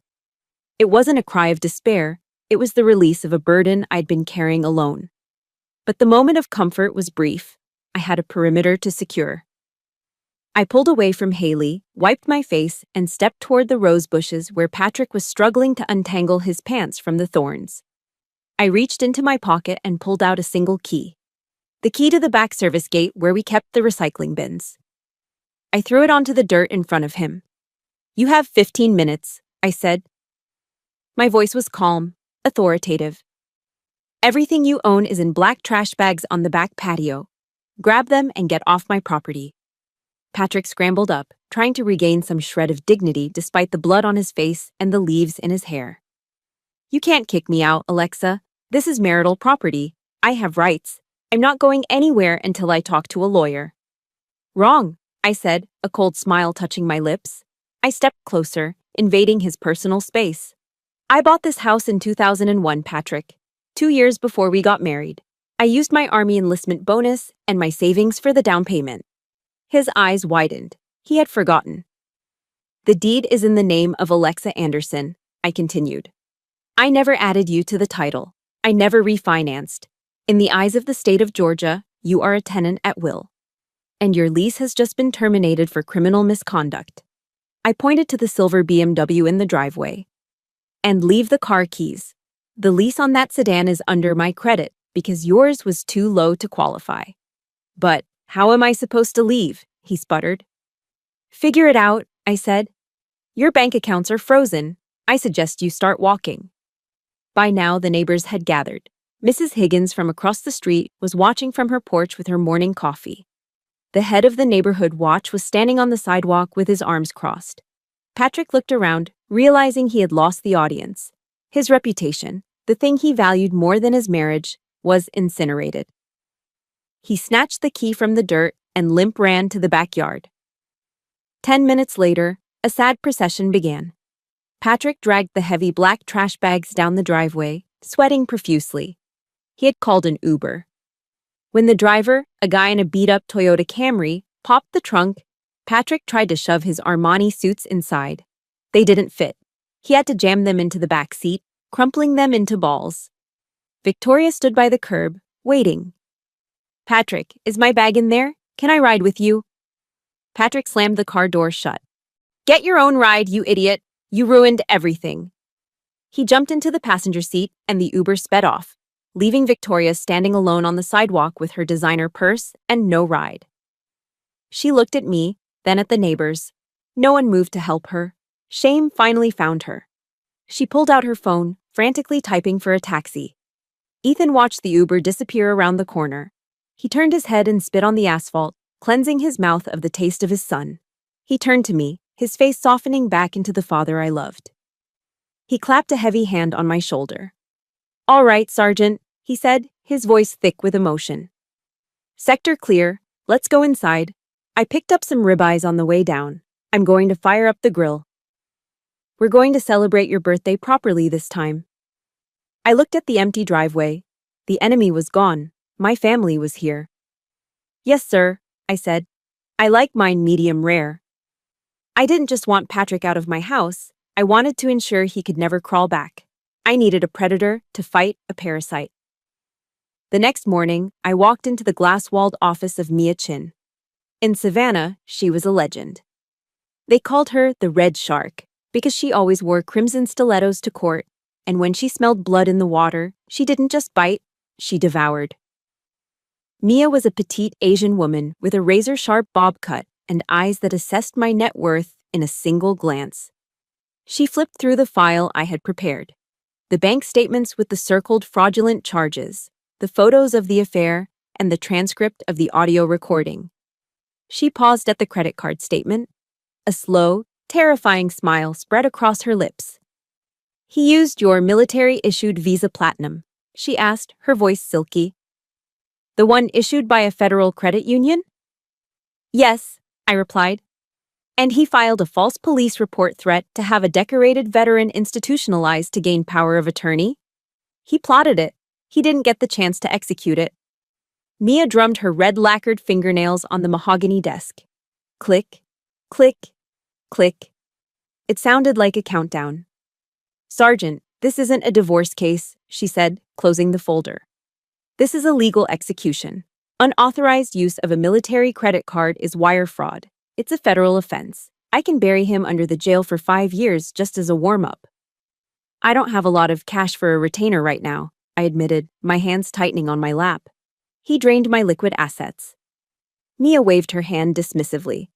It wasn't a cry of despair. It was the release of a burden I'd been carrying alone. But the moment of comfort was brief. I had a perimeter to secure. I pulled away from Haley, wiped my face, and stepped toward the rose bushes where Patrick was struggling to untangle his pants from the thorns. I reached into my pocket and pulled out a single key. The key to the back service gate where we kept the recycling bins. I threw it onto the dirt in front of him. "You have 15 minutes, I said. My voice was calm, authoritative. Everything you own is in black trash bags on the back patio. Grab them and get off my property. Patrick scrambled up, trying to regain some shred of dignity despite the blood on his face and the leaves in his hair. You can't kick me out, Alexa. This is marital property. I have rights. I'm not going anywhere until I talk to a lawyer. Wrong, I said, a cold smile touching my lips. I stepped closer, invading his personal space. I bought this house in 2001, Patrick, 2 years before we got married. I used my Army enlistment bonus and my savings for the down payment. His eyes widened. He had forgotten. The deed is in the name of Alexa Anderson, I continued. I never added you to the title. I never refinanced. In the eyes of the state of Georgia, you are a tenant at will. And your lease has just been terminated for criminal misconduct. I pointed to the silver BMW in the driveway. And leave the car keys. The lease on that sedan is under my credit because yours was too low to qualify. But how am I supposed to leave? He sputtered. Figure it out, I said. Your bank accounts are frozen. I suggest you start walking. By now, the neighbors had gathered. Mrs. Higgins from across the street was watching from her porch with her morning coffee. The head of the neighborhood watch was standing on the sidewalk with his arms crossed. Patrick looked around, realizing he had lost the audience. His reputation, the thing he valued more than his marriage, was incinerated. He snatched the key from the dirt and limp ran to the backyard. 10 minutes later, a sad procession began. Patrick dragged the heavy black trash bags down the driveway, sweating profusely. He had called an Uber. When the driver, a guy in a beat-up Toyota Camry, popped the trunk, Patrick tried to shove his Armani suits inside. They didn't fit. He had to jam them into the back seat, crumpling them into balls. Victoria stood by the curb, waiting. Patrick, is my bag in there? Can I ride with you? Patrick slammed the car door shut. Get your own ride, you idiot. You ruined everything. He jumped into the passenger seat and the Uber sped off, leaving Victoria standing alone on the sidewalk with her designer purse and no ride. She looked at me, then at the neighbors. No one moved to help her. Shame finally found her. She pulled out her phone, frantically typing for a taxi. Ethan watched the Uber disappear around the corner. He turned his head and spit on the asphalt, cleansing his mouth of the taste of his son. He turned to me, his face softening back into the father I loved. He clapped a heavy hand on my shoulder. All right, Sergeant, he said, his voice thick with emotion. Sector clear. Let's go inside. I picked up some ribeyes on the way down. I'm going to fire up the grill. We're going to celebrate your birthday properly this time. I looked at the empty driveway. The enemy was gone. My family was here. Yes, sir, I said. I like mine medium rare. I didn't just want Patrick out of my house. I wanted to ensure he could never crawl back. I needed a predator to fight a parasite. The next morning, I walked into the glass-walled office of Mia Chin. In Savannah, she was a legend. They called her the Red Shark because she always wore crimson stilettos to court, and when she smelled blood in the water, she didn't just bite, she devoured. Mia was a petite Asian woman with a razor-sharp bob cut and eyes that assessed my net worth in a single glance. She flipped through the file I had prepared. The bank statements with the circled fraudulent charges, the photos of the affair, and the transcript of the audio recording. She paused at the credit card statement. A slow, terrifying smile spread across her lips. He used your military-issued Visa Platinum, she asked, her voice silky. The one issued by a federal credit union? Yes, I replied. And he filed a false police report threat to have a decorated veteran institutionalized to gain power of attorney? He plotted it. He didn't get the chance to execute it. Mia drummed her red-lacquered fingernails on the mahogany desk. Click, click, click. It sounded like a countdown. Sergeant, this isn't a divorce case, she said, closing the folder. This is a legal execution. Unauthorized use of a military credit card is wire fraud. It's a federal offense. I can bury him under the jail for 5 years just as a warm-up. I don't have a lot of cash for a retainer right now, I admitted, my hands tightening on my lap. He drained my liquid assets. Mia waved her hand dismissively.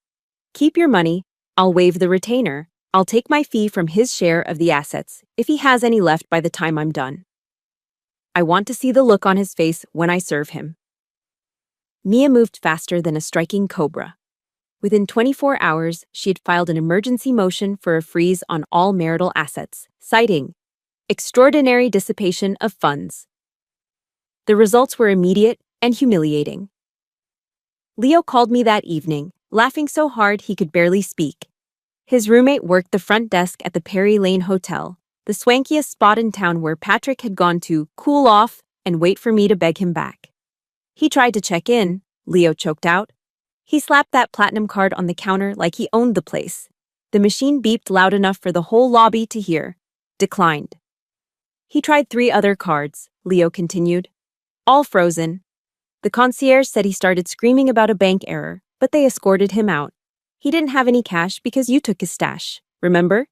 Keep your money. I'll waive the retainer. I'll take my fee from his share of the assets, if he has any left by the time I'm done. I want to see the look on his face when I serve him. Mia moved faster than a striking cobra. Within 24 hours, she had filed an emergency motion for a freeze on all marital assets, citing extraordinary dissipation of funds. The results were immediate and humiliating. Leo called me that evening, laughing so hard he could barely speak. His roommate worked the front desk at the Perry Lane Hotel, the swankiest spot in town where Patrick had gone to cool off and wait for me to beg him back. He tried to check in, Leo choked out. He slapped that platinum card on the counter like he owned the place. The machine beeped loud enough for the whole lobby to hear. Declined. He tried 3 other cards, Leo continued. All frozen. The concierge said he started screaming about a bank error, but they escorted him out. He didn't have any cash because you took his stash, remember?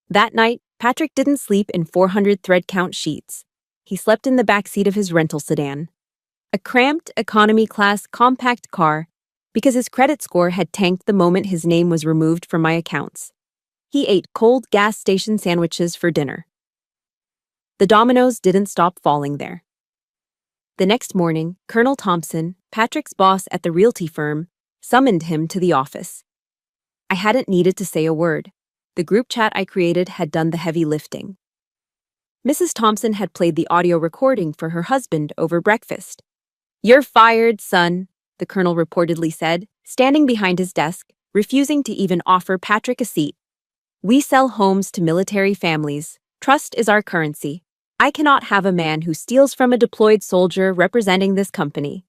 That night, Patrick didn't sleep in 400 thread count sheets. He slept in the backseat of his rental sedan. A cramped, economy-class, compact car, because his credit score had tanked the moment his name was removed from my accounts. He ate cold gas station sandwiches for dinner. The dominoes didn't stop falling there. The next morning, Colonel Thompson, Patrick's boss at the realty firm, summoned him to the office. I hadn't needed to say a word. The group chat I created had done the heavy lifting. Mrs. Thompson had played the audio recording for her husband over breakfast. "You're fired, son," the colonel reportedly said, standing behind his desk, refusing to even offer Patrick a seat. "We sell homes to military families. Trust is our currency. I cannot have a man who steals from a deployed soldier representing this company.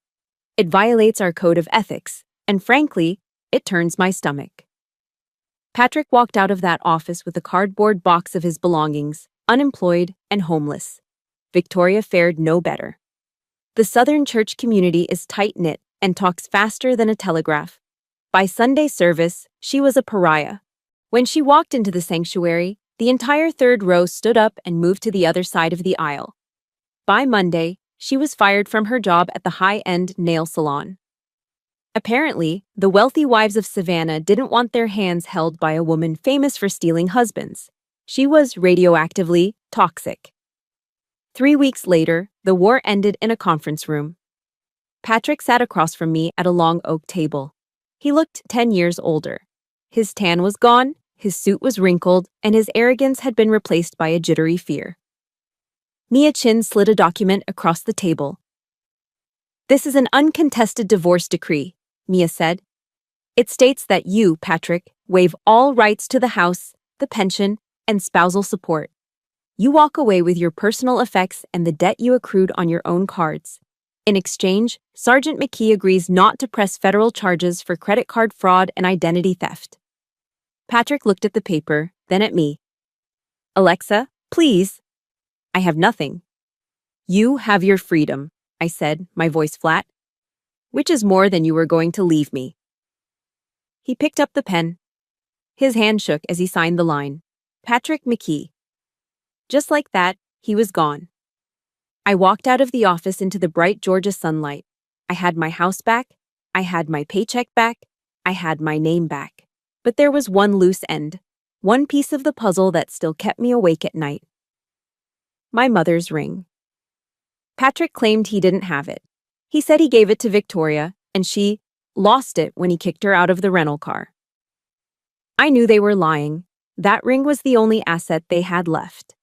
It violates our code of ethics, and frankly, it turns my stomach." Patrick walked out of that office with a cardboard box of his belongings, unemployed and homeless. Victoria fared no better. The Southern church community is tight-knit and talks faster than a telegraph. By Sunday service, she was a pariah. When she walked into the sanctuary, the entire third row stood up and moved to the other side of the aisle. By Monday, she was fired from her job at the high-end nail salon. Apparently, the wealthy wives of Savannah didn't want their hands held by a woman famous for stealing husbands. She was radioactively toxic. 3 weeks later, the war ended in a conference room. Patrick sat across from me at a long oak table. He looked 10 years older. His tan was gone, his suit was wrinkled, and his arrogance had been replaced by a jittery fear. Mia Chin slid a document across the table. "This is an uncontested divorce decree," Mia said. "It states that you, Patrick, waive all rights to the house, the pension, and spousal support. You walk away with your personal effects and the debt you accrued on your own cards. In exchange, Sergeant McKee agrees not to press federal charges for credit card fraud and identity theft." Patrick looked at the paper, then at me. "Alexa, please." "I have nothing." "You have your freedom," I said, my voice flat. "Which is more than you were going to leave me." He picked up the pen. His hand shook as he signed the line. Patrick McKee. Just like that, he was gone. I walked out of the office into the bright Georgia sunlight. I had my house back. I had my paycheck back. I had my name back. But there was one loose end, one piece of the puzzle that still kept me awake at night. My mother's ring. Patrick claimed he didn't have it. He said he gave it to Victoria, and she lost it when he kicked her out of the rental car. I knew they were lying. That ring was the only asset they had left.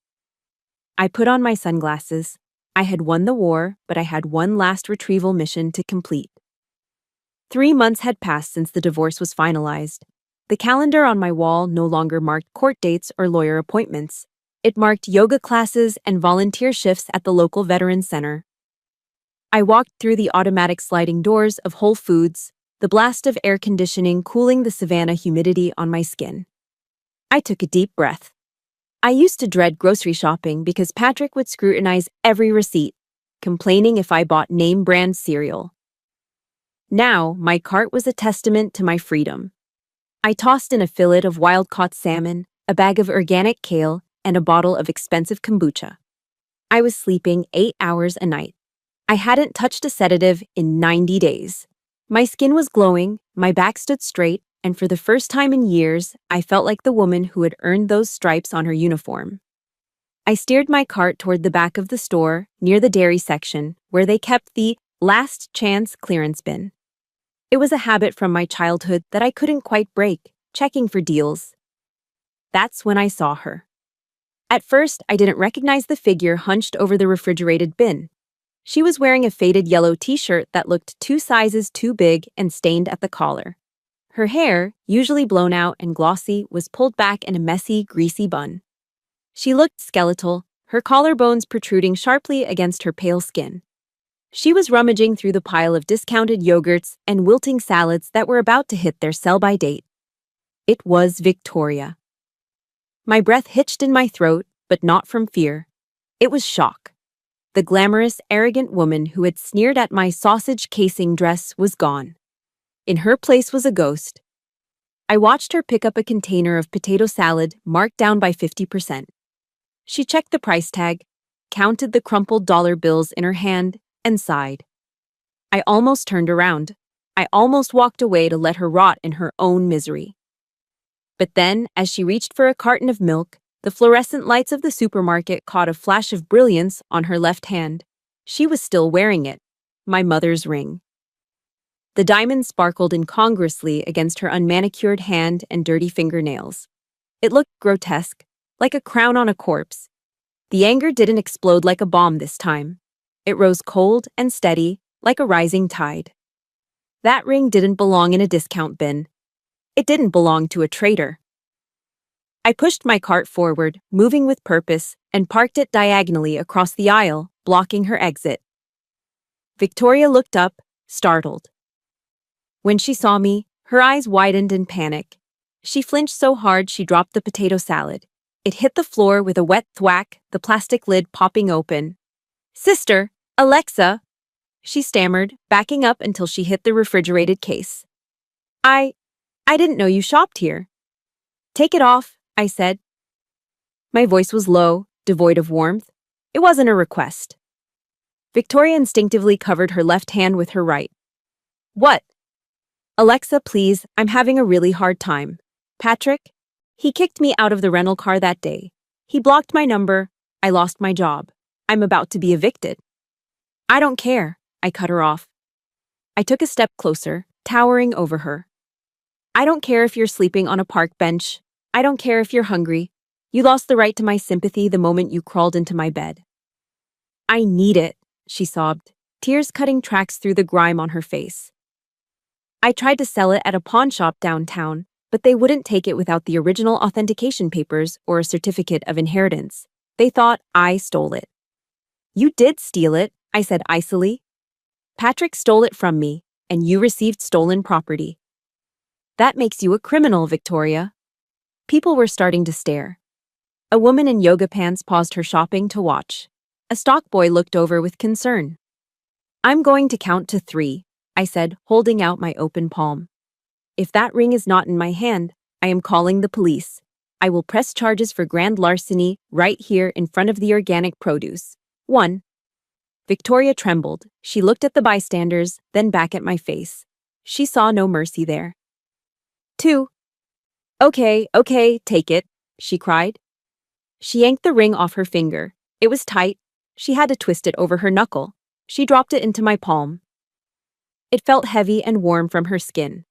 I put on my sunglasses. I had won the war, but I had one last retrieval mission to complete. 3 months had passed since the divorce was finalized. The calendar on my wall no longer marked court dates or lawyer appointments. It marked yoga classes and volunteer shifts at the local Veterans Center. I walked through the automatic sliding doors of Whole Foods, the blast of air conditioning cooling the Savannah humidity on my skin. I took a deep breath. I used to dread grocery shopping because Patrick would scrutinize every receipt, complaining if I bought name-brand cereal. Now, my cart was a testament to my freedom. I tossed in a fillet of wild-caught salmon, a bag of organic kale, and a bottle of expensive kombucha. I was sleeping 8 hours a night. I hadn't touched a sedative in 90 days. My skin was glowing, my back stood straight, and for the first time in years, I felt like the woman who had earned those stripes on her uniform. I steered my cart toward the back of the store, near the dairy section, where they kept the last chance clearance bin. It was a habit from my childhood that I couldn't quite break, checking for deals. That's when I saw her. At first, I didn't recognize the figure hunched over the refrigerated bin. She was wearing a faded yellow t-shirt that looked 2 sizes too big and stained at the collar. Her hair, usually blown out and glossy, was pulled back in a messy, greasy bun. She looked skeletal, her collarbones protruding sharply against her pale skin. She was rummaging through the pile of discounted yogurts and wilting salads that were about to hit their sell-by date. It was Victoria. My breath hitched in my throat, but not from fear. It was shock. The glamorous, arrogant woman who had sneered at my sausage casing dress was gone. In her place was a ghost. I watched her pick up a container of potato salad marked down by 50%. She checked the price tag, counted the crumpled dollar bills in her hand, and sighed. I almost turned around. I almost walked away to let her rot in her own misery. But then, as she reached for a carton of milk, the fluorescent lights of the supermarket caught a flash of brilliance on her left hand. She was still wearing it, my mother's ring. The diamond sparkled incongruously against her unmanicured hand and dirty fingernails. It looked grotesque, like a crown on a corpse. The anger didn't explode like a bomb this time. It rose cold and steady, like a rising tide. That ring didn't belong in a discount bin. It didn't belong to a traitor. I pushed my cart forward, moving with purpose, and parked it diagonally across the aisle, blocking her exit. Victoria looked up, startled. When she saw me, her eyes widened in panic. She flinched so hard she dropped the potato salad. It hit the floor with a wet thwack, the plastic lid popping open. "Sister, Alexa," she stammered, backing up until she hit the refrigerated case. I didn't know you shopped here." "Take it off," I said. My voice was low, devoid of warmth. It wasn't a request. Victoria instinctively covered her left hand with her right. "What?" "Alexa, please, I'm having a really hard time. Patrick? He kicked me out of the rental car that day. He blocked my number. I lost my job. I'm about to be evicted." "I don't care," I cut her off. I took a step closer, towering over her. "I don't care if you're sleeping on a park bench. I don't care if you're hungry. You lost the right to my sympathy the moment you crawled into my bed." "I need it," she sobbed, tears cutting tracks through the grime on her face. "I tried to sell it at a pawn shop downtown, but they wouldn't take it without the original authentication papers or a certificate of inheritance. They thought I stole it." "You did steal it," I said icily. "Patrick stole it from me, and you received stolen property." "That makes you a criminal, Victoria." People were starting to stare. A woman in yoga pants paused her shopping to watch. A stock boy looked over with concern. "I'm going to count to 3, I said, holding out my open palm. "If that ring is not in my hand, I am calling the police. I will press charges for grand larceny right here in front of the organic produce. 1. Victoria trembled. She looked at the bystanders, then back at my face. She saw no mercy there. 2. Okay, take it," she cried. She yanked the ring off her finger. It was tight. She had to twist it over her knuckle. She dropped it into my palm. It felt heavy and warm from her skin.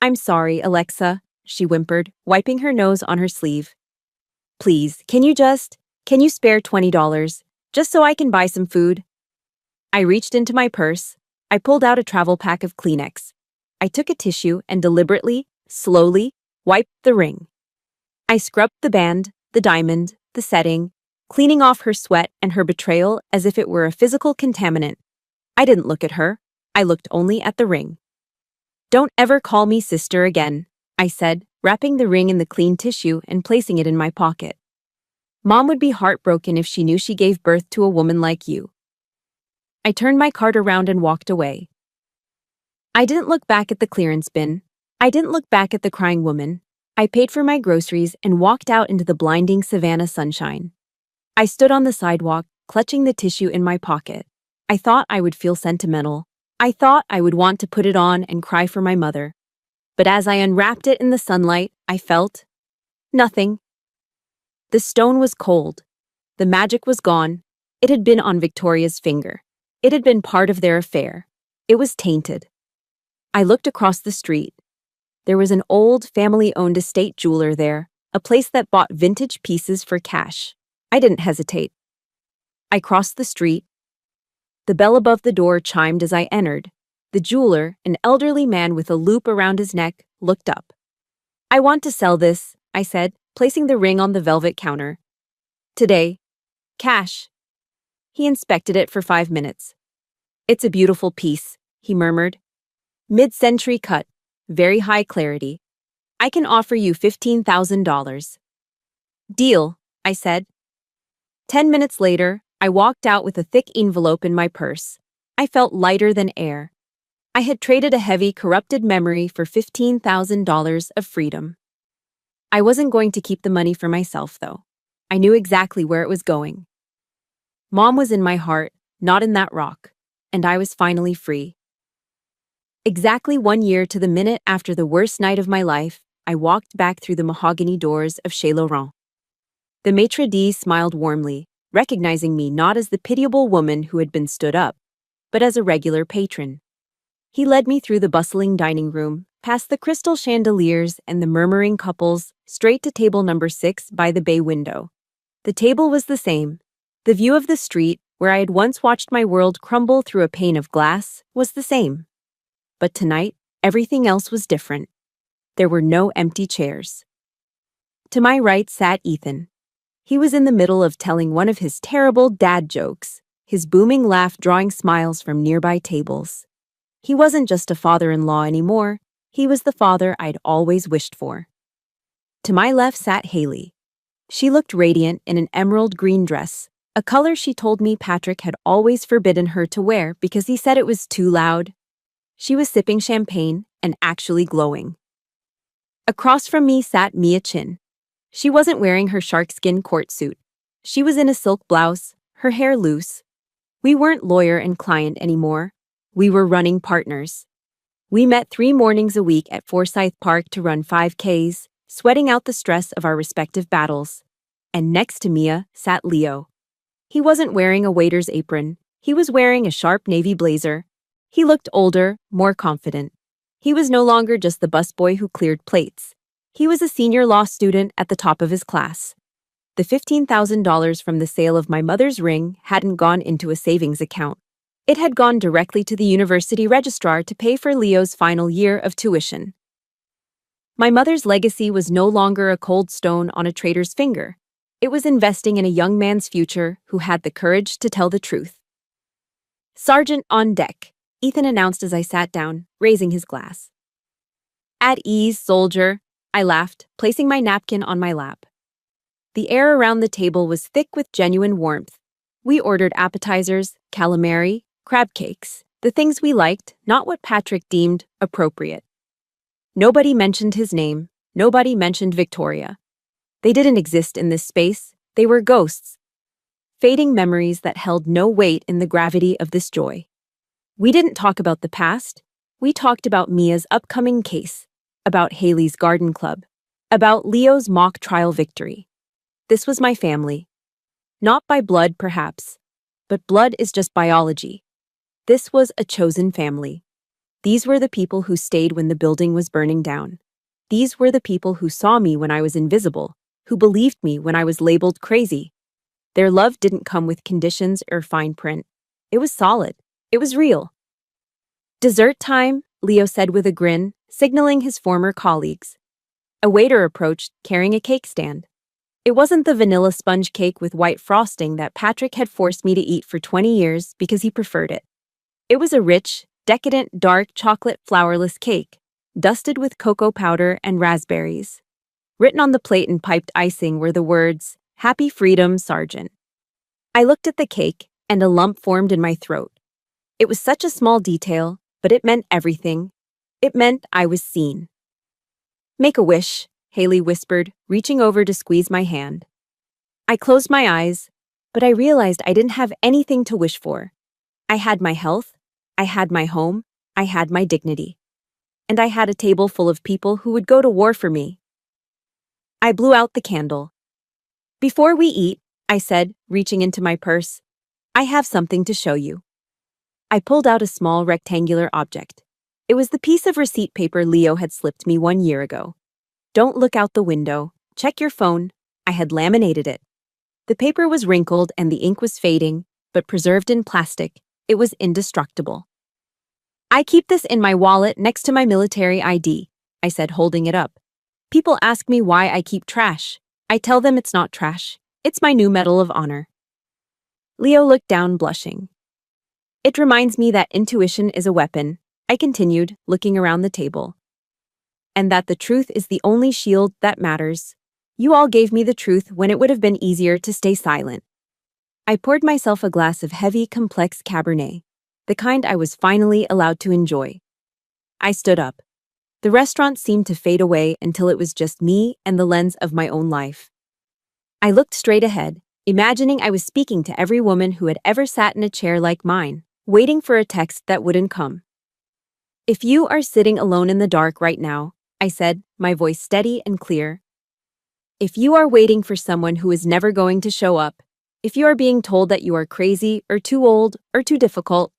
"I'm sorry, Alexa," she whimpered, wiping her nose on her sleeve. "Please, can you spare $20, just so I can buy some food?" I reached into my purse. I pulled out a travel pack of Kleenex. I took a tissue and deliberately, slowly, wiped the ring. I scrubbed the band, the diamond, the setting, cleaning off her sweat and her betrayal as if it were a physical contaminant. I didn't look at her. I looked only at the ring. "Don't ever call me sister again," I said, wrapping the ring in the clean tissue and placing it in my pocket. "Mom would be heartbroken if she knew she gave birth to a woman like you." I turned my cart around and walked away. I didn't look back at the clearance bin. I didn't look back at the crying woman. I paid for my groceries and walked out into the blinding Savannah sunshine. I stood on the sidewalk, clutching the tissue in my pocket. I thought I would feel sentimental. I thought I would want to put it on and cry for my mother. But as I unwrapped it in the sunlight, I felt nothing. The stone was cold. The magic was gone. It had been on Victoria's finger. It had been part of their affair. It was tainted. I looked across the street. There was an old, family-owned estate jeweler there, a place that bought vintage pieces for cash. I didn't hesitate. I crossed the street. The bell above the door chimed as I entered. The jeweler, an elderly man with a loop around his neck, looked up. "I want to sell this," I said, placing the ring on the velvet counter. "Today. Cash." He inspected it for 5 minutes. "It's a beautiful piece," he murmured. "Mid-century cut, very high clarity. I can offer you $15,000. "Deal," I said. 10 minutes later, I walked out with a thick envelope in my purse. I felt lighter than air. I had traded a heavy, corrupted memory for $15,000 of freedom. I wasn't going to keep the money for myself, though. I knew exactly where it was going. Mom was in my heart, not in that rock, and I was finally free. Exactly 1 year to the minute after the worst night of my life, I walked back through the mahogany doors of Chez Laurent. The maitre d' smiled warmly, recognizing me not as the pitiable woman who had been stood up, but as a regular patron. He led me through the bustling dining room, past the crystal chandeliers and the murmuring couples, straight to table number 6 by the bay window. The table was the same. The view of the street, where I had once watched my world crumble through a pane of glass, was the same. But tonight, everything else was different. There were no empty chairs. To my right sat Ethan. He was in the middle of telling one of his terrible dad jokes, his booming laugh drawing smiles from nearby tables. He wasn't just a father-in-law anymore, he was the father I'd always wished for. To my left sat Haley. She looked radiant in an emerald green dress, a color she told me Patrick had always forbidden her to wear because he said it was too loud. She was sipping champagne and actually glowing. Across from me sat Mia Chin. She wasn't wearing her sharkskin court suit. She was in a silk blouse, her hair loose. We weren't lawyer and client anymore. We were running partners. We met 3 mornings a week at Forsyth Park to run 5Ks, sweating out the stress of our respective battles. And next to Mia sat Leo. He wasn't wearing a waiter's apron. He was wearing a sharp navy blazer. He looked older, more confident. He was no longer just the busboy who cleared plates. He was a senior law student at the top of his class. The $15,000 from the sale of my mother's ring hadn't gone into a savings account. It had gone directly to the university registrar to pay for Leo's final year of tuition. My mother's legacy was no longer a cold stone on a trader's finger. It was investing in a young man's future who had the courage to tell the truth. "Sergeant on deck," Ethan announced as I sat down, raising his glass. "At ease, soldier," I laughed, placing my napkin on my lap. The air around the table was thick with genuine warmth. We ordered appetizers, calamari, crab cakes, the things we liked, not what Patrick deemed appropriate. Nobody mentioned his name. Nobody mentioned Victoria. They didn't exist in this space. They were ghosts. Fading memories that held no weight in the gravity of this joy. We didn't talk about the past. We talked about Mia's upcoming case, about Haley's garden club, about Leo's mock trial victory. This was my family. Not by blood, perhaps, but blood is just biology. This was a chosen family. These were the people who stayed when the building was burning down. These were the people who saw me when I was invisible, who believed me when I was labeled crazy. Their love didn't come with conditions or fine print. It was solid. It was real. "Dessert time," Leo said with a grin, signaling his former colleagues. A waiter approached, carrying a cake stand. It wasn't the vanilla sponge cake with white frosting that Patrick had forced me to eat for 20 years because he preferred it. It was a rich, decadent, dark chocolate flourless cake, dusted with cocoa powder and raspberries. Written on the plate in piped icing were the words, "Happy Freedom, Sergeant." I looked at the cake, and a lump formed in my throat. It was such a small detail, but it meant everything. It meant I was seen. "Make a wish," Haley whispered, reaching over to squeeze my hand. I closed my eyes, but I realized I didn't have anything to wish for. I had my health, I had my home, I had my dignity. And I had a table full of people who would go to war for me. I blew out the candle. "Before we eat," I said, reaching into my purse. I have something to show you. I pulled out a small rectangular object. It was the piece of receipt paper Leo had slipped me 1 year ago. Don't look out the window. Check your phone. I had laminated it. The paper was wrinkled and the ink was fading, but preserved in plastic, it was indestructible. I keep this in my wallet next to my military ID, I said, holding it up. People ask me why I keep trash. I tell them it's not trash. It's my new Medal of Honor. Leo looked down, blushing. It reminds me that intuition is a weapon, I continued, looking around the table. And that the truth is the only shield that matters. You all gave me the truth when it would have been easier to stay silent. I poured myself a glass of heavy, complex Cabernet, the kind I was finally allowed to enjoy. I stood up. The restaurant seemed to fade away until it was just me and the lens of my own life. I looked straight ahead, imagining I was speaking to every woman who had ever sat in a chair like mine, waiting for a text that wouldn't come. If you are sitting alone in the dark right now, I said, my voice steady and clear. If you are waiting for someone who is never going to show up, if you are being told that you are crazy or too old or too difficult,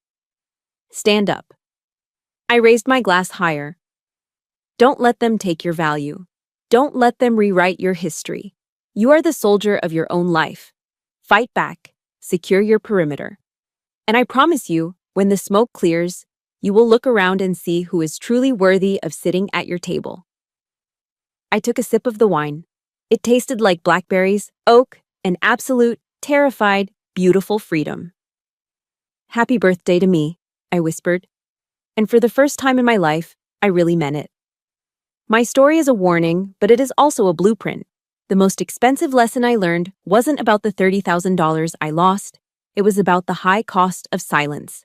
stand up. I raised my glass higher. Don't let them take your value. Don't let them rewrite your history. You are the soldier of your own life. Fight back. Secure your perimeter. And I promise you, when the smoke clears, you will look around and see who is truly worthy of sitting at your table. I took a sip of the wine. It tasted like blackberries, oak, and absolute, terrified, beautiful freedom. Happy birthday to me, I whispered. And for the first time in my life, I really meant it. My story is a warning, but it is also a blueprint. The most expensive lesson I learned wasn't about the $30,000 I lost. It was about the high cost of silence.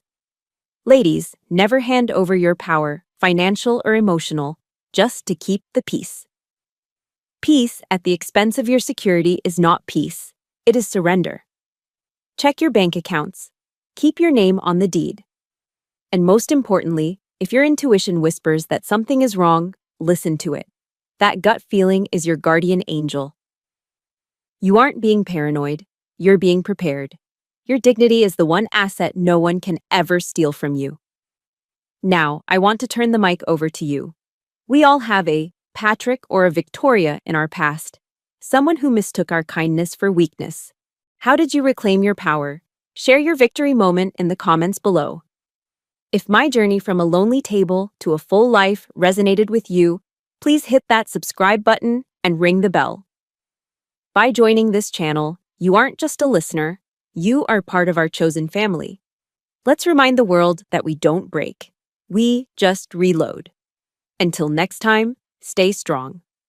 Ladies, never hand over your power, financial or emotional, just to keep the peace. Peace at the expense of your security is not peace. It is surrender. Check your bank accounts. Keep your name on the deed. And most importantly, if your intuition whispers that something is wrong, listen to it. That gut feeling is your guardian angel. You aren't being paranoid. You're being prepared. Your dignity is the one asset no one can ever steal from you. Now, I want to turn the mic over to you. We all have a Patrick or a Victoria in our past, someone who mistook our kindness for weakness. How did you reclaim your power? Share your victory moment in the comments below. If my journey from a lonely table to a full life resonated with you, please hit that subscribe button and ring the bell. By joining this channel, you aren't just a listener, you are part of our chosen family. Let's remind the world that we don't break. We just reload. Until next time, stay strong.